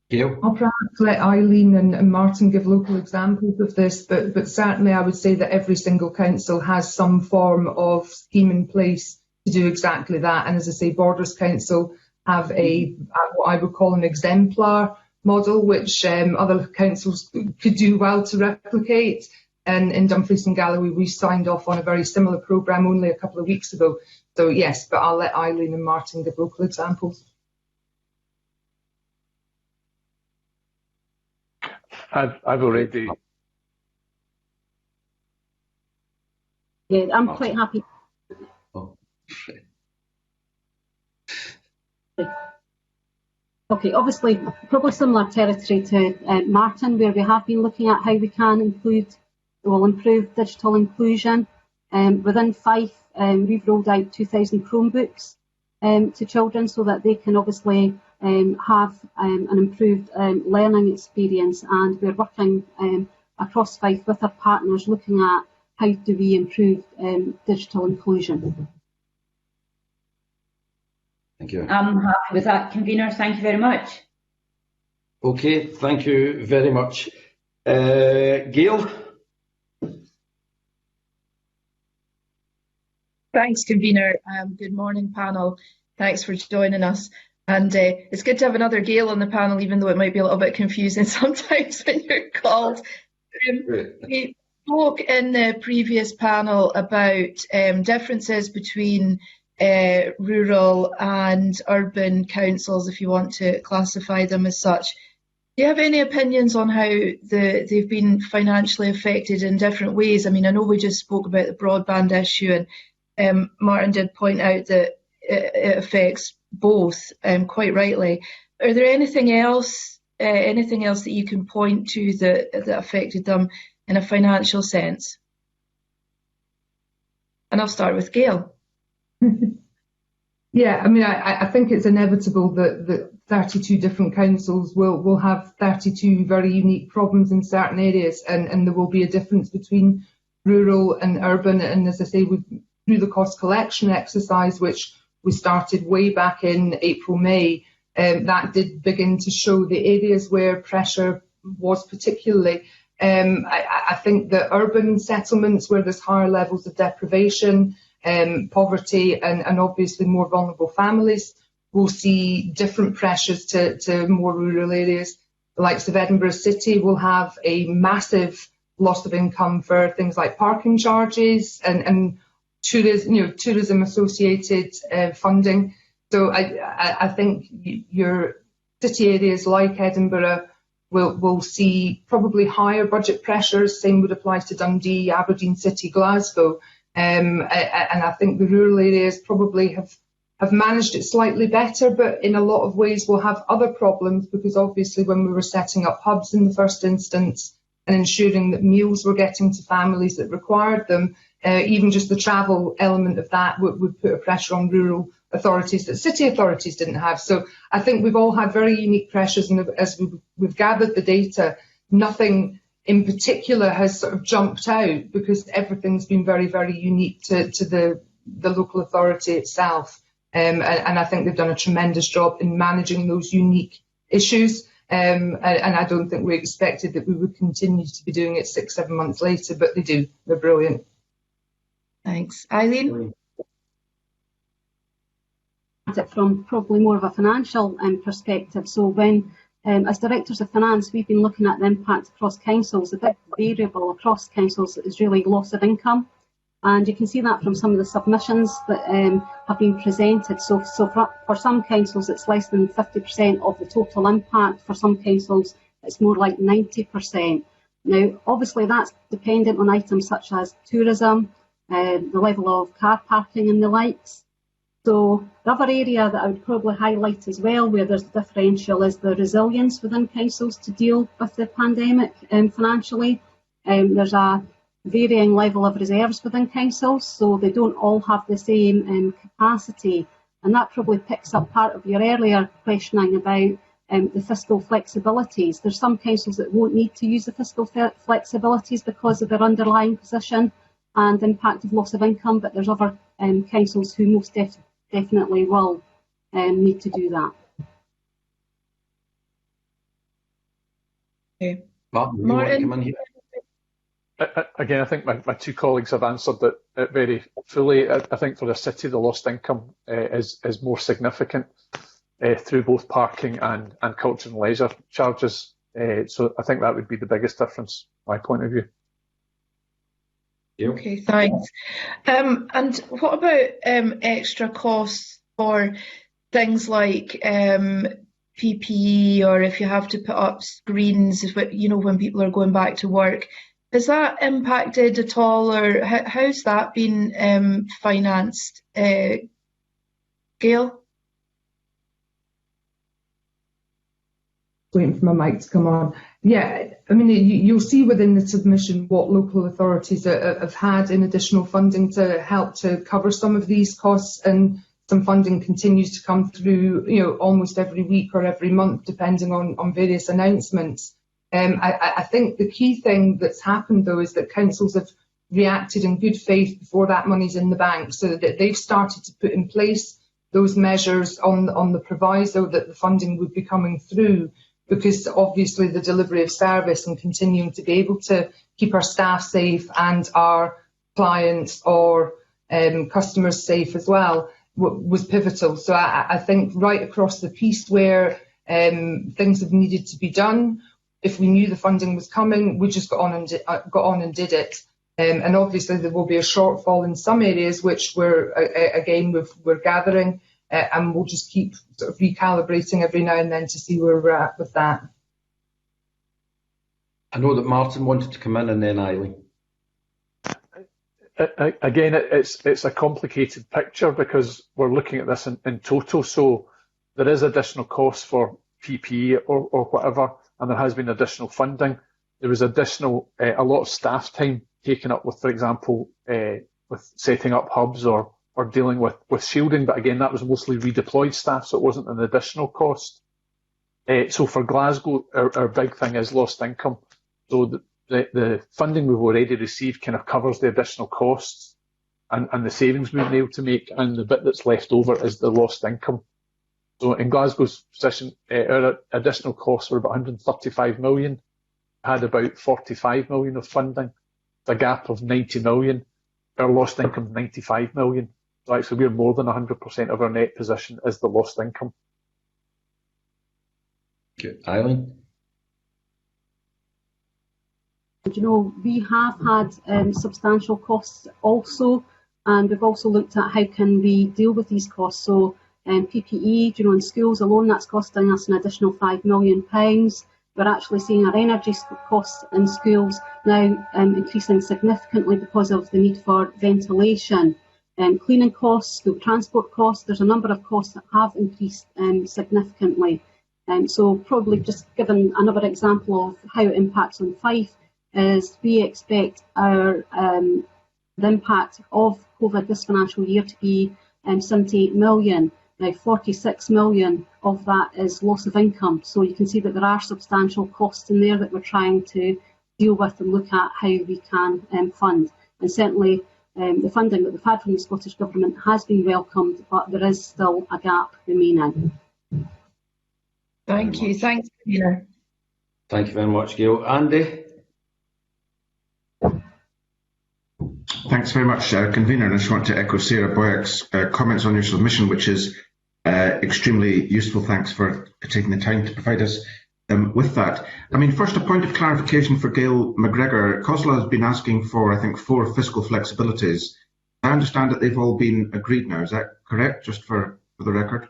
A: Gail?
K: I'll perhaps let Eileen and Martin give local examples of this, but certainly I would say that every single council has some form of scheme in place to do exactly that. And as I say, Borders Council have what I would call an exemplar model, which other councils could do well to replicate. And in Dumfries and Galloway, we signed off on a very similar programme only a couple of weeks ago. So yes, but I'll let Eileen and Martin give local examples.
L: I've already.
M: Yeah, I'm quite happy.
A: Oh.
M: Okay, obviously, probably similar territory to Martin, where we have been looking at how we can improve digital inclusion. Within Fife, we've rolled out 2,000 Chromebooks to children so that they can obviously have an improved learning experience, and we're working across Fife with our partners looking at how do we improve digital inclusion.
A: Thank you.
J: I'm happy with that, Convener. Thank you very much.
A: Okay, thank you very much. Gail?
I: Thanks, Convener. Good morning, panel. Thanks for joining us. And it's good to have another Gail on the panel, even though it might be a little bit confusing sometimes when you're called. We spoke in the previous panel about differences between rural and urban councils, if you want to classify them as such. Do you have any opinions on how they've been financially affected in different ways? I mean, I know we just spoke about the broadband issue, and Martin did point out that it affects both, quite rightly. Are there anything else that you can point to that affected them in a financial sense? And I'll start with Gail.
K: Yeah, I mean, I think it's inevitable that 32 different councils will have 32 very unique problems in certain areas, and there will be a difference between rural and urban. And as I say, through the cost collection exercise, which we started way back in April, May, that did begin to show the areas where pressure was particularly. I think that urban settlements where there's higher levels of deprivation, poverty and obviously more vulnerable families will see different pressures to more rural areas. The likes of Edinburgh City will have a massive loss of income for things like parking charges and tourism associated funding. So I think your city areas like Edinburgh will see probably higher budget pressures. Same would apply to Dundee, Aberdeen City, Glasgow. And I think the rural areas probably have managed it slightly better, but in a lot of ways will have other problems, because obviously when we were setting up hubs in the first instance and ensuring that meals were getting to families that required them, even just the travel element of that would put a pressure on rural authorities that city authorities didn't have. So I think we've all had very unique pressures, and as we've gathered the data, nothing in particular has sort of jumped out, because everything's been very, very unique to the local authority itself. And I think they've done a tremendous job in managing those unique issues. And I don't think we expected that we would continue to be doing it 6-7 months later, but they do. They're brilliant.
I: Thanks. Eileen?
M: From probably more of a financial perspective. So when, as directors of finance, we've been looking at the impact across councils. The big variable across councils is really loss of income. And you can see that from some of the submissions that have been presented. So for some councils, it's less than 50% of the total impact. For some councils, it's more like 90%. Now, obviously, that's dependent on items such as tourism, the level of car parking and the likes. So the other area that I would probably highlight as well, where there's a differential, is the resilience within councils to deal with the pandemic financially. There's a varying level of reserves within councils, so they don't all have the same capacity. And that probably picks up part of your earlier questioning about the fiscal flexibilities. There's some councils that won't need to use the fiscal flexibilities because of their underlying position and impact of loss of income, but there's other councils who most definitely will need to do that.
I: Okay.
A: Martin, you want to come in here?
L: Again, I think my two colleagues have answered it very fully. I think for the city, the lost income is more significant through both parking and culture and leisure charges. So I think that would be the biggest difference, my point of view.
I: Okay, thanks. And what about extra costs for things like PPE, or if you have to put up screens, when people are going back to work? Has that impacted at all, or how's that been financed, Gail?
K: Waiting for my mic to come on. Yeah, I mean, you'll see within the submission what local authorities have had in additional funding to help to cover some of these costs, and some funding continues to come through, almost every week or every month, depending on various announcements. I think the key thing that's happened, though, is that councils have reacted in good faith before that money's in the bank, so that they've started to put in place those measures on the proviso that the funding would be coming through, because obviously the delivery of service and continuing to be able to keep our staff safe and our clients or customers safe as well was pivotal. So I think right across the piece where things have needed to be done, if we knew the funding was coming, we just got on and did it. And obviously there will be a shortfall in some areas, which we're gathering, and we'll just keep sort of recalibrating every now and then to see where we're at with that.
A: I know that Martin wanted to come in, and then Eileen.
L: Again, it's a complicated picture because we're looking at this in total. So there is additional costs for PPE or whatever, and there has been additional funding. There was a lot of staff time taken up with, for example, with setting up hubs or dealing with shielding. But again, that was mostly redeployed staff, so it wasn't an additional cost. So for Glasgow, our big thing is lost income. So the funding we've already received kind of covers the additional costs and the savings we've been able to make, and the bit that's left over is the lost income. So in Glasgow's position, our additional costs were about 135 million, had about 45 million of funding, a gap of 90 million. Our lost income is 95 million. So actually we're more than 100% of our net position is the lost income.
A: Okay. Eileen?
M: We have had substantial costs also, and we've also looked at how can we deal with these costs. So PPE, in schools alone, that's costing us an additional £5 million. We're actually seeing our energy costs in schools now increasing significantly because of the need for ventilation. Cleaning costs, school transport costs, there's a number of costs that have increased significantly. So probably just giving another example of how it impacts on Fife is we expect the impact of COVID this financial year to be 78 million. Now 46 million of that is loss of income. So you can see that there are substantial costs in there that we're trying to deal with and look at how we can fund. And certainly the funding that we've had from the Scottish Government has been welcomed, but there is still a gap remaining.
I: Thank you. Thanks, Peter.
A: Thank you very much, Gail. Andy?
H: Thanks very much, Convener. I just want to echo Sarah Boyack's comments on your submission, which is extremely useful. Thanks for taking the time to provide us with that. I mean, first, a point of clarification for Gail McGregor. COSLA has been asking for, I think, 4 fiscal flexibilities. I understand that they've all been agreed now. Is that correct, just for the record?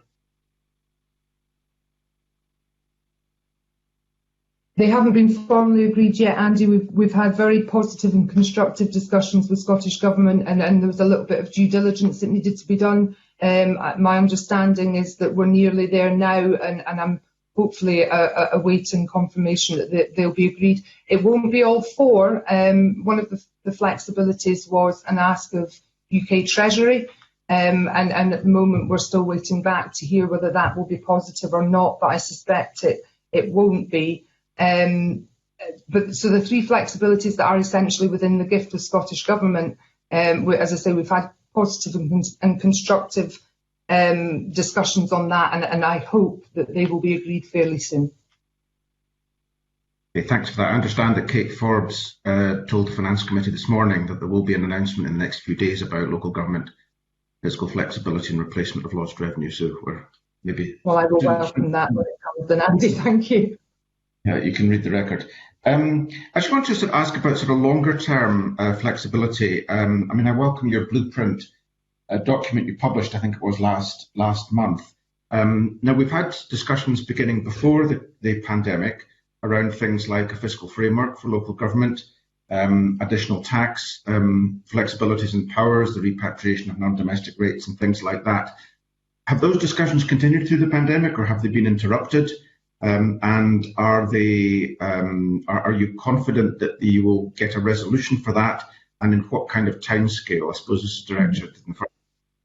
K: They haven't been formally agreed yet, Andy. We've had very positive and constructive discussions with Scottish Government, and there was a little bit of due diligence that needed to be done. My understanding is that we're nearly there now, and I'm hopefully awaiting confirmation that they'll be agreed. It won't be all 4. One of the flexibilities was an ask of UK Treasury, and at the moment we're still waiting back to hear whether that will be positive or not, but I suspect it won't be. But the 3 flexibilities that are essentially within the gift of Scottish Government, as I say, we've had positive and constructive discussions on that, and I hope that they will be agreed fairly soon.
H: Okay, thanks for that. I understand that Kate Forbes told the Finance Committee this morning that there will be an announcement in the next few days about local government fiscal flexibility and replacement of lost revenue. So we're maybe...
K: Well, I will welcome that when it comes in, Andy. Thank you.
H: Yeah, you can read the record. I just want to sort of ask about sort of longer term flexibility. I mean, I welcome your blueprint document you published, I think it was last month. Now, we've had discussions beginning before the pandemic around things like a fiscal framework for local government, additional tax flexibilities and powers, the repatriation of non-domestic rates and things like that. Have those discussions continued through the pandemic, or have they been interrupted? And are you confident that you will get a resolution for that, and in what kind of timescale? I suppose this is directed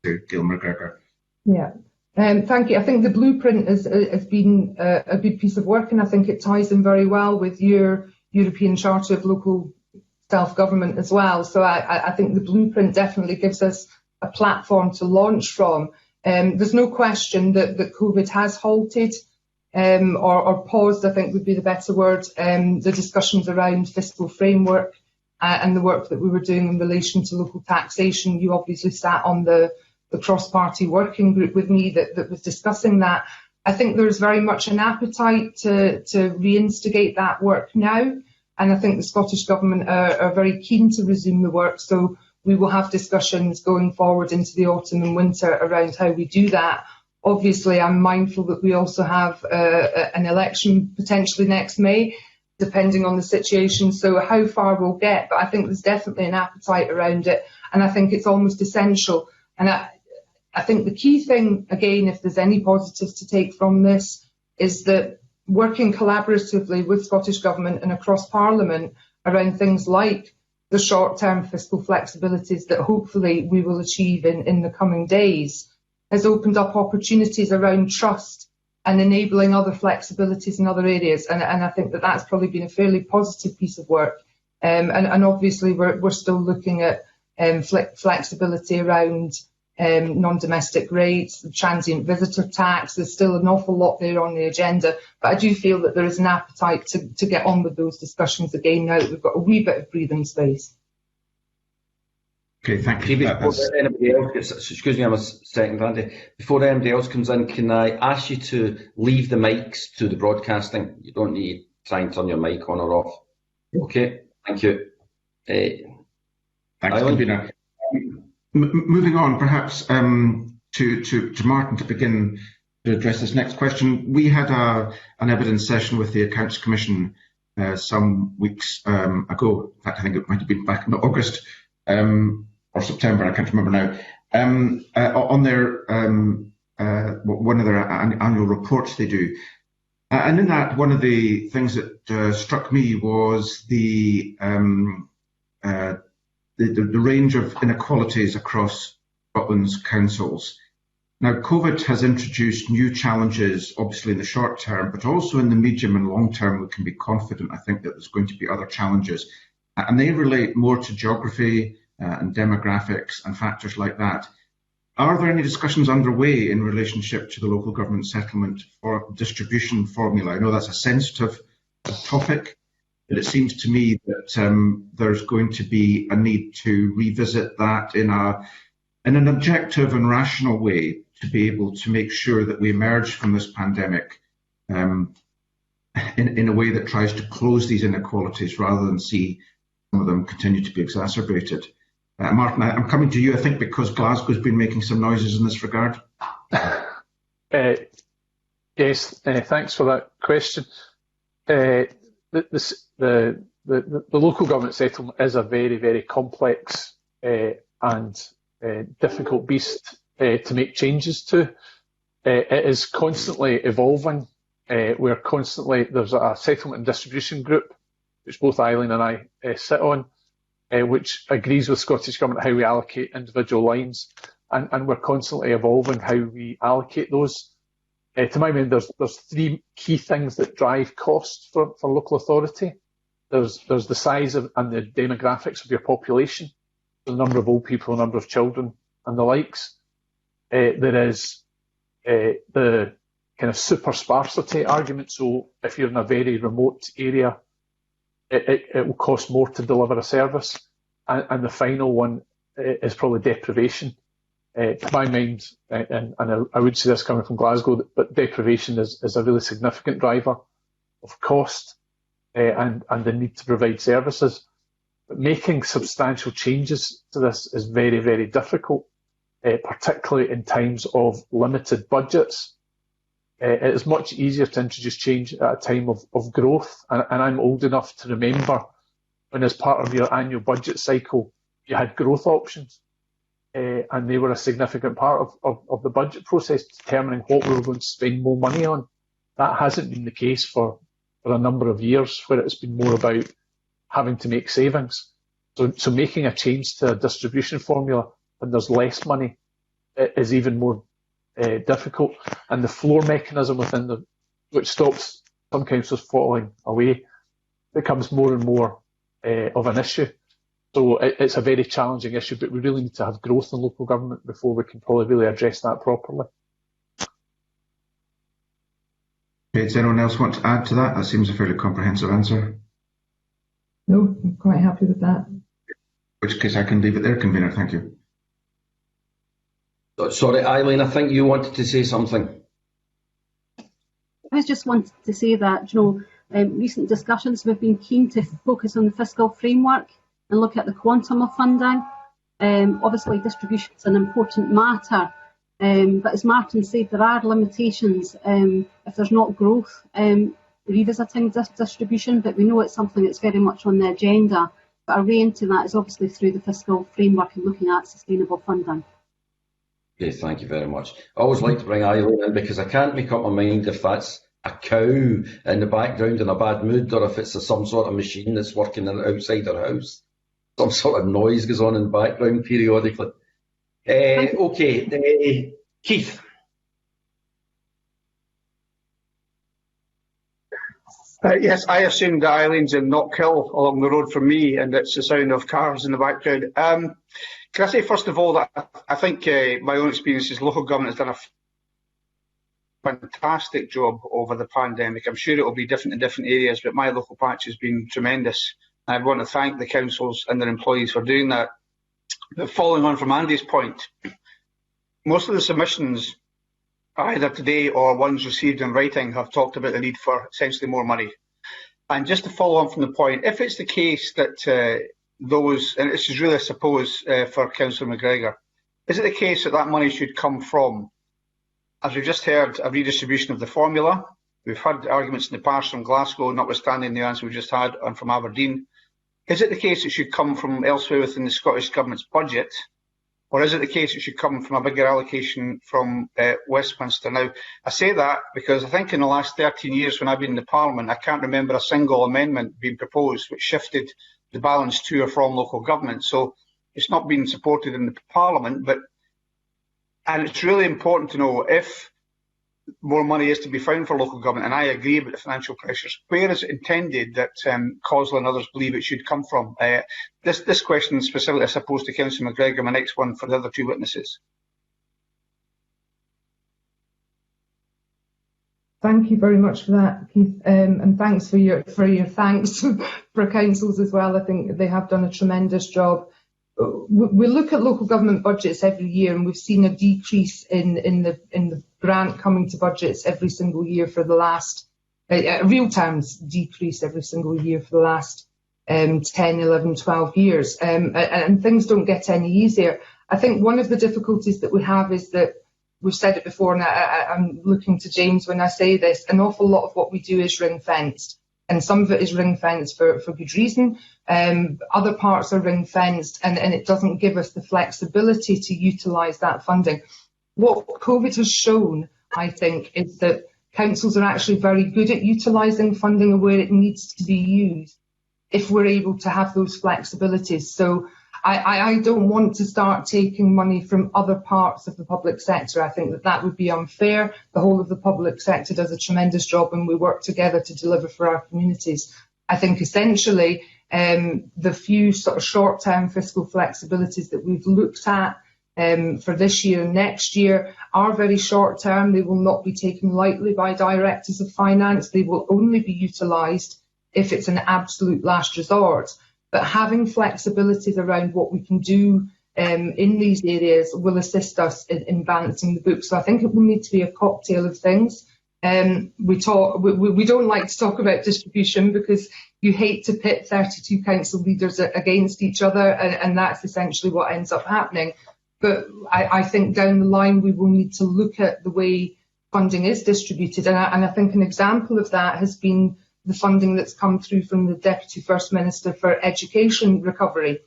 H: to Gail McGregor.
K: Yeah. Thank you. I think the blueprint has been a good piece of work, and I think it ties in very well with your European Charter of Local Self-Government as well. So I think the blueprint definitely gives us a platform to launch from. There's no question that COVID has halted or paused, I think would be the better word, the discussions around fiscal framework and the work that we were doing in relation to local taxation. You obviously sat on the cross-party working group with me that was discussing that. I think there's very much an appetite to reinstigate that work now, and I think the Scottish Government are very keen to resume the work, so we will have discussions going forward into the autumn and winter around how we do that. Obviously, I'm mindful that we also have an election potentially next May, depending on the situation, so how far we'll get, but I think there's definitely an appetite around it, and I think it's almost essential. And I think the key thing, again, if there's any positives to take from this, is that working collaboratively with Scottish Government and across Parliament around things like the short-term fiscal flexibilities that hopefully we will achieve in the coming days has opened up opportunities around trust and enabling other flexibilities in other areas. And I think that that's probably been a fairly positive piece of work. And obviously we're still looking at flexibility around non-domestic rates, the transient visitor tax. There's still an awful lot there on the agenda, but I do feel that there is an appetite to get on with those discussions again now that we've got a wee bit of breathing space.
H: Okay, thank you.
A: Before anybody else gets, excuse me, I'm a second, Andy. Before anybody else comes in, can I ask you to leave the mics to the broadcasting? You don't need to try and turn your mic on or off. Okay, thank you.
H: Thanks, Convener. Moving on, perhaps to Martin to begin to address this next question. We had an evidence session with the Accounts Commission some weeks ago. In fact, I think it might have been back in August or September, I can't remember now, on their one of their annual reports they do. And in that, one of the things that struck me was the range of inequalities across Scotland's councils. Now, COVID has introduced new challenges, obviously in the short term, but also in the medium and long term, we can be confident, I think, that there's going to be other challenges. And they relate more to geography and demographics and factors like that. Are there any discussions underway in relationship to the local government settlement for distribution formula? I know that's a sensitive topic, but it seems to me that there's going to be a need to revisit that in an objective and rational way to be able to make sure that we emerge from this pandemic in a way that tries to close these inequalities rather than see some of them continue to be exacerbated. Martin, I'm coming to you, I think, because Glasgow's been making some noises in this regard.
L: Yes, thanks for that question. The local government settlement is a very, very complex and difficult beast to make changes to. It is constantly evolving. There's a settlement and distribution group, which both Eileen and I sit on, which agrees with Scottish Government how we allocate individual lines, and we're constantly evolving how we allocate those. To my mind, there's three key things that drive costs for local authority. There's the size and the demographics of your population, the number of old people, the number of children, and the likes. There is the kind of super sparsity argument. So if you're in a very remote area, it will cost more to deliver a service. And the final one is probably deprivation. To my mind, and I would say this coming from Glasgow, but deprivation is a really significant driver of cost and the need to provide services. But making substantial changes to this is very, very difficult, particularly in times of limited budgets. It is much easier to introduce change at a time of growth, and I'm old enough to remember when, as part of your annual budget cycle, you had growth options, and they were a significant part of the budget process, determining what we were going to spend more money on. That hasn't been the case for a number of years, where it's been more about having to make savings. So making a change to a distribution formula when there's less money is even more difficult. And the floor mechanism within which stops some councils falling away, becomes more and more of an issue. So it's a very challenging issue, but we really need to have growth in local government before we can probably really address that properly.
H: Okay, does anyone else want to add to that? That seems a fairly comprehensive answer.
K: No, I'm quite happy with that.
H: In which case I can leave it there, Convener. Thank you.
A: Sorry, Eileen, I think you wanted to say something.
M: I just wanted to say that, recent discussions, we've been keen to focus on the fiscal framework and look at the quantum of funding. Obviously, distribution is an important matter, but as Martin said, there are limitations if there's not growth revisiting distribution, but we know it's something that's very much on the agenda. But our way into that is obviously through the fiscal framework and looking at sustainable funding.
A: Okay, thank you very much. I always like to bring Eileen in because I can't make up my mind if that's a cow in the background in a bad mood, or if it's some sort of machine that's working outside our house. Some sort of noise goes on in the background periodically. Okay, Keith.
G: Yes, I assumed that Eileen's in Knockhill along the road from me, and it's the sound of cars in the background. Can I say, first of all, that I think my own experience is local government has done a fantastic job over the pandemic. I'm sure it will be different in different areas, but my local patch has been tremendous. And I want to thank the councils and their employees for doing that. But following on from Andy's point, most of the submissions, either today or ones received in writing, have talked about the need for essentially more money. And just to follow on from the point, if it's the case that those, and this is really, I suppose, for Councillor McGregor, is it the case that that money should come from, as we've just heard, a redistribution of the formula? We've had arguments in the past from Glasgow, notwithstanding the answer we just had, and from Aberdeen. Is it the case it should come from elsewhere within the Scottish Government's budget? Or is it the case it should come from a bigger allocation from Westminster? Now, I say that because I think in the last 13 years when I've been in the Parliament, I can't remember a single amendment being proposed which shifted the balance to or from local government. So it's not been supported in the Parliament, and it's really important to know if more money is to be found for local government, and I agree about the financial pressures, where is it intended that COSLA and others believe it should come from? This question specifically, I suppose, to Councillor McGregor, my next one for the other two witnesses.
K: Thank you very much for that, Keith, and thanks for your thanks for councils as well. I think they have done a tremendous job. We look at local government budgets every year, and we've seen a decrease in the grant coming to budgets every single year for the last real terms decrease every single year for the last 10, 11, 12 years, and things don't get any easier. I think one of the difficulties that we have is that we've said it before, and I'm looking to James when I say this, an awful lot of what we do is ring-fenced. And some of it is ring-fenced for good reason. Other parts are ring-fenced, and it doesn't give us the flexibility to utilise that funding. What COVID has shown, I think, is that councils are actually very good at utilising funding and where it needs to be used, if we're able to have those flexibilities. So I don't want to start taking money from other parts of the public sector. I think that would be unfair. The whole of the public sector does a tremendous job, and we work together to deliver for our communities. I think essentially the few sort of short-term fiscal flexibilities that we've looked at for this year and next year are very short term. They will not be taken lightly by directors of finance. They will only be utilised if it's an absolute last resort. But having flexibilities around what we can do in these areas will assist us in balancing the book. So I think it will need to be a cocktail of things. We don't like to talk about distribution because you hate to pit 32 council leaders against each other, and that's essentially what ends up happening. But I think down the line we will need to look at the way funding is distributed, and I think an example of that has been the funding that's come through from the Deputy First Minister for education recovery.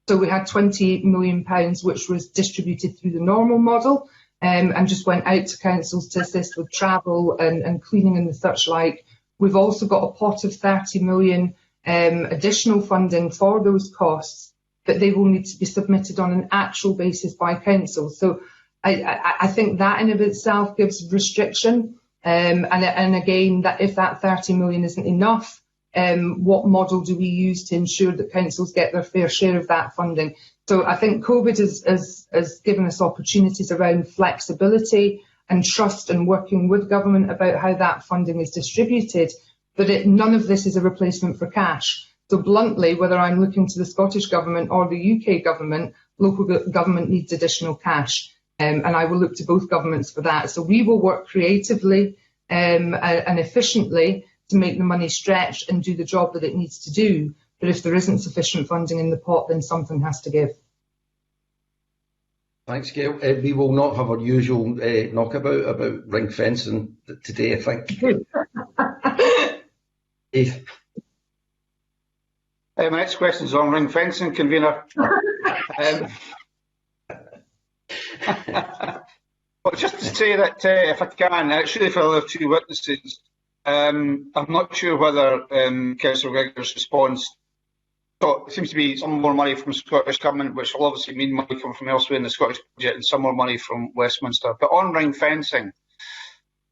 K: So we had £28 million which was distributed through the normal model, and just went out to councils to assist with travel and cleaning and the such like. We've also got a pot of 30 million additional funding for those costs, but they will need to be submitted on an actual basis by council. So I think that in of itself gives restriction. And again, that if that 30 million isn't enough, what model do we use to ensure that councils get their fair share of that funding? So I think COVID has given us opportunities around flexibility and trust and working with government about how that funding is distributed, but none of this is a replacement for cash. So bluntly, whether I'm looking to the Scottish Government or the UK Government, local government needs additional cash, and I will look to both governments for that. So we will work creatively and efficiently to make the money stretch and do the job that it needs to do. But if there isn't sufficient funding in the pot, then something has to give.
A: Thanks, Gail. We will not have our usual knockabout about ring fencing today, I think. Keith.
G: My next question is on ring fencing, convener. But just to say that, if I can, actually for the other two witnesses, I'm not sure whether Councillor Gregor's response. So it seems to be some more money from Scottish Government, which will obviously mean money coming from elsewhere in the Scottish budget, and some more money from Westminster. But on ring fencing,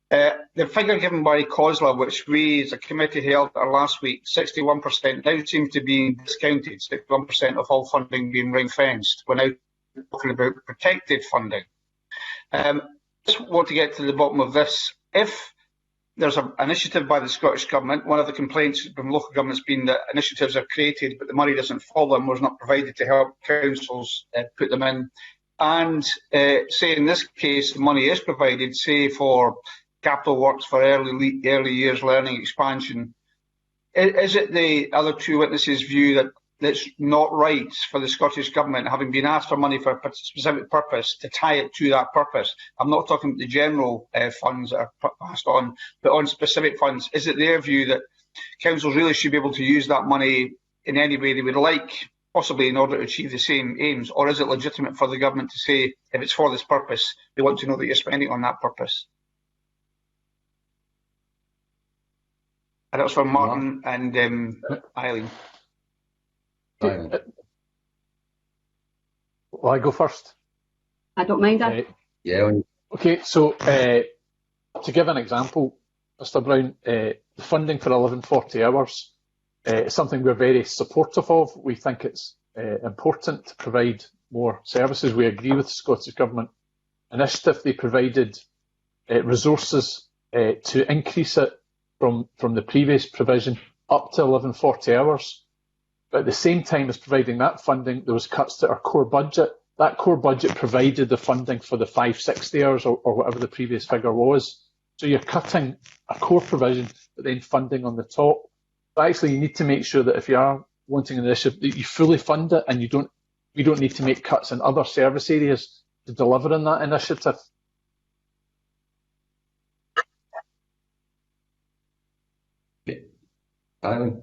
G: the figure given by COSLA, which we as a committee held last week, 61%, now seems to be discounted, 61% of all funding being ring fenced. We're now talking about protected funding. Just want to get to the bottom of this. If there's an initiative by the Scottish Government, one of the complaints from local governments being that initiatives are created but the money doesn't follow them, was not provided to help councils put them in. And say in this case the money is provided, say for capital works for early years learning expansion, is it the other two witnesses' view that it's not right for the Scottish Government, having been asked for money for a specific purpose, to tie it to that purpose? I'm not talking about the general funds that are passed on, but on specific funds. Is it their view that councils really should be able to use that money in any way they would like, possibly in order to achieve the same aims? Or is it legitimate for the government to say, if it's for this purpose, they want to know that you're spending on that purpose? And that's for Martin and Eileen.
L: Will I go first?
M: I don't mind that.
A: Yeah.
L: Okay, so to give an example, Mr Brown, the funding for 1140 hours is something we're very supportive of. We think it's important to provide more services. We agree with the Scottish Government initiative. They provided resources to increase it from the previous provision up to 1140 hours. But at the same time as providing that funding, there was cuts to our core budget. That core budget provided the funding for the 560 hours or whatever the previous figure was. So you're cutting a core provision, but then funding on the top. But actually, you need to make sure that if you are wanting an initiative, that you fully fund it, and we don't need to make cuts in other service areas to deliver on that initiative.
A: Eileen.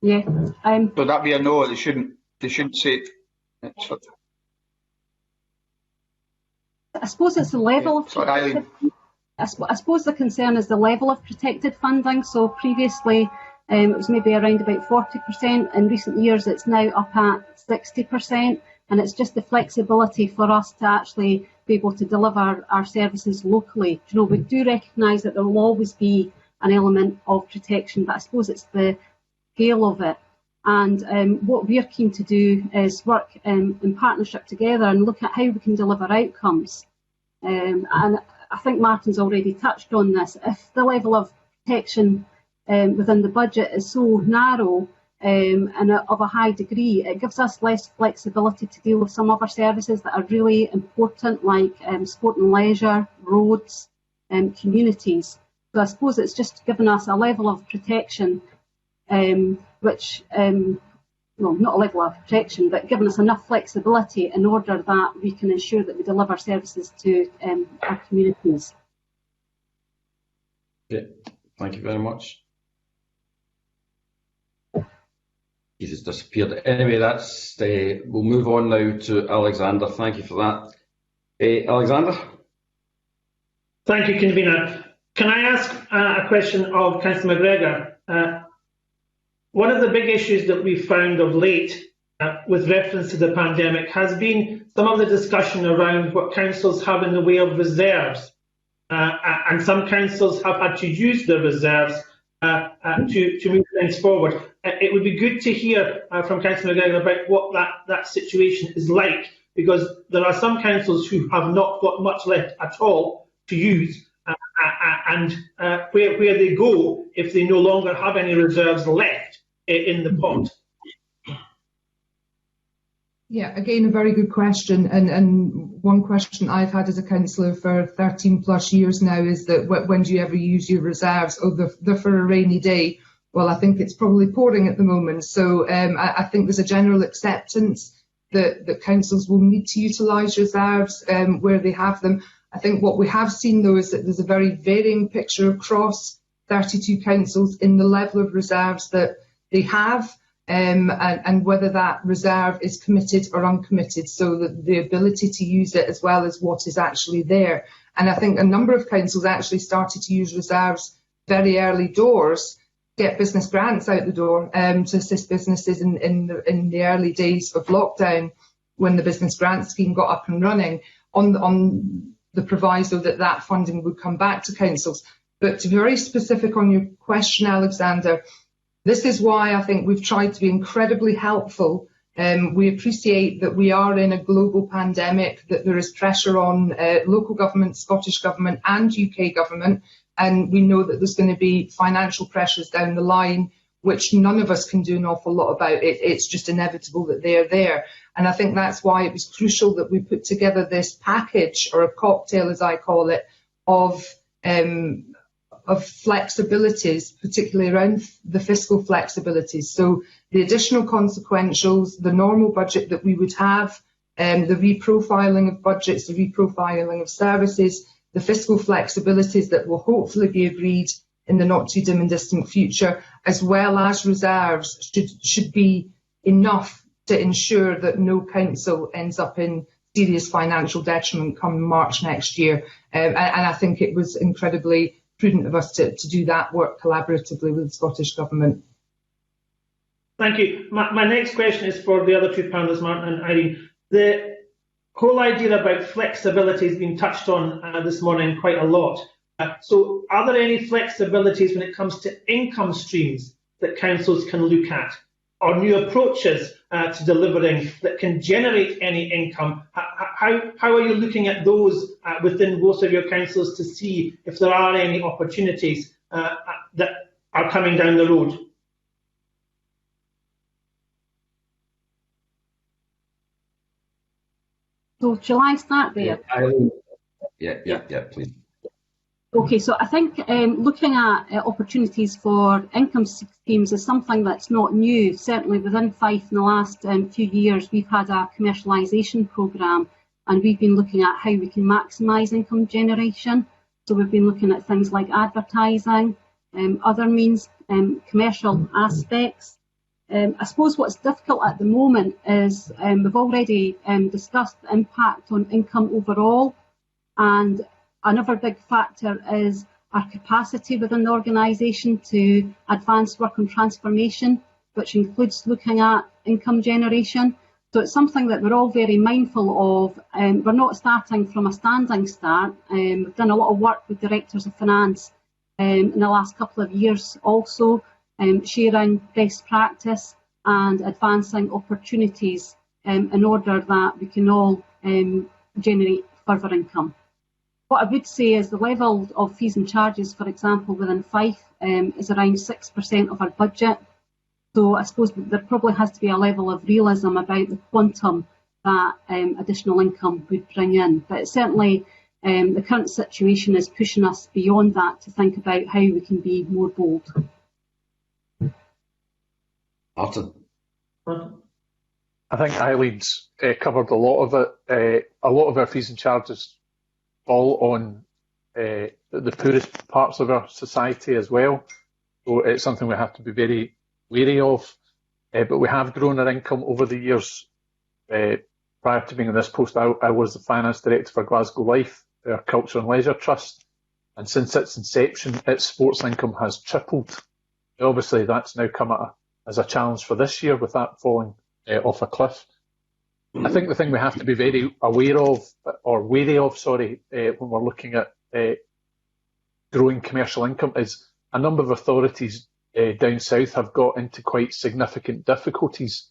M: Yeah.
G: Would that be a no? They shouldn't say it.
M: I suppose it's the level of.
G: Sorry,
M: I suppose the concern is the level of protected funding. So previously it was maybe around about 40%. In recent years it's now up at 60%, and it's just the flexibility for us to actually be able to deliver our services locally. You know, we do recognise that there will always be an element of protection, but I suppose it's the scale of it And what we're keen to do is work in partnership together and look at how we can deliver outcomes. And I think Martin's already touched on this. If the level of protection within the budget is so narrow and of a high degree, it gives us less flexibility to deal with some other services that are really important, like sport and leisure, roads, communities. So I suppose it's just given us a level of protection, which, well, not a level of protection, but given us enough flexibility in order that we can ensure that we deliver services to our communities.
A: Okay, thank you very much. He just disappeared. Anyway, that's we'll move on now to Alexander. Thank you for that. Alexander?
F: Thank you, Convener. Can I ask a question of Councillor McGregor? One of the big issues that we've found of late with reference to the pandemic has been some of the discussion around what councils have in the way of reserves. And some councils have had to use their reserves to move things forward. It would be good to hear from Councillor McGregor about what that situation is like, because there are some councils who have not got much left at all to use, and where they go if they no longer have any reserves left in the pot.
K: Yeah, again, a very good question. And one question I've had as a councillor for 13 plus years now is that when do you ever use your reserves? Oh, they're for a rainy day. Well, I think it's probably pouring at the moment. So I think there's a general acceptance that councils will need to utilise reserves where they have them. I think what we have seen, though, is that there's a very varying picture across 32 councils in the level of reserves that they have. And whether that reserve is committed or uncommitted, so that the ability to use it as well as what is actually there. And I think a number of councils actually started to use reserves very early doors, get business grants out the door to assist businesses in the early days of lockdown, when the business grant scheme got up and running, on the proviso that funding would come back to councils. But to be very specific on your question, Alexander, this is why I think we've tried to be incredibly helpful. We appreciate that we are in a global pandemic, that there is pressure on local government, Scottish Government and UK Government, and we know that there's going to be financial pressures down the line, which none of us can do an awful lot about. It's just inevitable that they're there. And I think that's why it was crucial that we put together this package, or a cocktail as I call it, of flexibilities, particularly around the fiscal flexibilities. So the additional consequentials, the normal budget that we would have, the reprofiling of budgets, the reprofiling of services, the fiscal flexibilities that will hopefully be agreed in the not too dim and distant future, as well as reserves, should be enough to ensure that no council ends up in serious financial detriment come March next year. And I think it was incredibly prudent of us to do that work collaboratively with the Scottish Government.
F: Thank you. My next question is for the other two panellists, Martin and Irene. The whole idea about flexibility has been touched on this morning quite a lot. So are there any flexibilities when it comes to income streams that councils can look at, or new approaches to delivering that can generate any income? How are you looking at those within both of your councils to see if there are any opportunities that are coming down the road?
M: So shall I start there?
A: Yeah, please.
M: Okay, so I think looking at opportunities for income schemes is something that's not new. Certainly within Fife in the last few years, we've had a commercialisation programme, and we've been looking at how we can maximise income generation. So we've been looking at things like advertising, other means, commercial aspects. I suppose what's difficult at the moment is we've already discussed the impact on income overall, and another big factor is our capacity within the organisation to advance work on transformation, which includes looking at income generation. So it's something that we're all very mindful of. We're not starting from a standing start. We've done a lot of work with directors of finance in the last couple of years also, sharing best practice. and advancing opportunities in order that we can all generate further income. What I would say is the level of fees and charges, for example, within Fife is around 6% of our budget. So I suppose there probably has to be a level of realism about the quantum that additional income would bring in. But certainly the current situation is pushing us beyond that to think about how we can be more bold.
A: Martin.
L: I think Eileen's covered a lot of it. A lot of our fees and charges fall on the poorest parts of our society as well. So it's something we have to be very wary of. But we have grown our income over the years. Prior to being in this post, I was the finance director for Glasgow Life, our Culture and Leisure Trust. And since its inception, its sports income has tripled. Obviously, that's now come as a challenge for this year with that falling off a cliff. I think the thing we have to be very aware of, or wary of, when we're looking at growing commercial income is a number of authorities down south have got into quite significant difficulties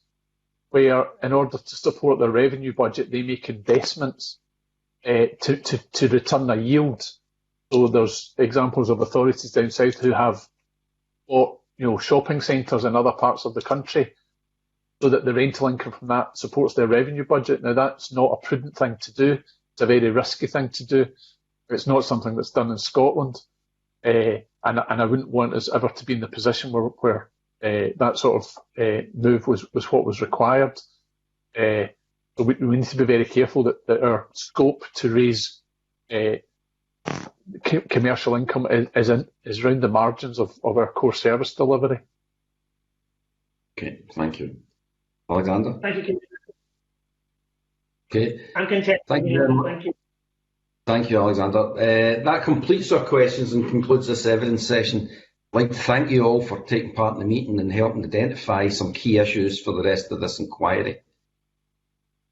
L: where, in order to support their revenue budget, they make investments to return a yield. So there's examples of authorities down south who have bought, shopping centres in other parts of the country, so that the rental income from that supports their revenue budget. Now, that's not a prudent thing to do. It's a very risky thing to do. It's not something that's done in Scotland. And I wouldn't want us ever to be in the position where that sort of move was what was required. So we need to be very careful that our scope to raise commercial income is around the margins of our core service delivery.
A: Okay, thank you. Alexander?
F: Thank you.
A: Okay.
F: I'm content.
A: Thank you very much.
F: Thank you.
A: Thank you, Alexander. That completes our questions and concludes this evidence session. I'd like to thank you all for taking part in the meeting and helping identify some key issues for the rest of this inquiry.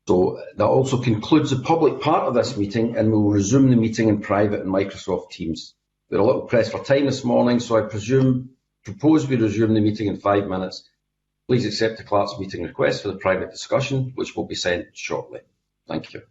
A: So that also concludes the public part of this meeting, and we will resume the meeting in private in Microsoft Teams. We're a little pressed for time this morning, so I propose we resume the meeting in 5 minutes. Please accept the clerk's meeting request for the private discussion, which will be sent shortly. Thank you.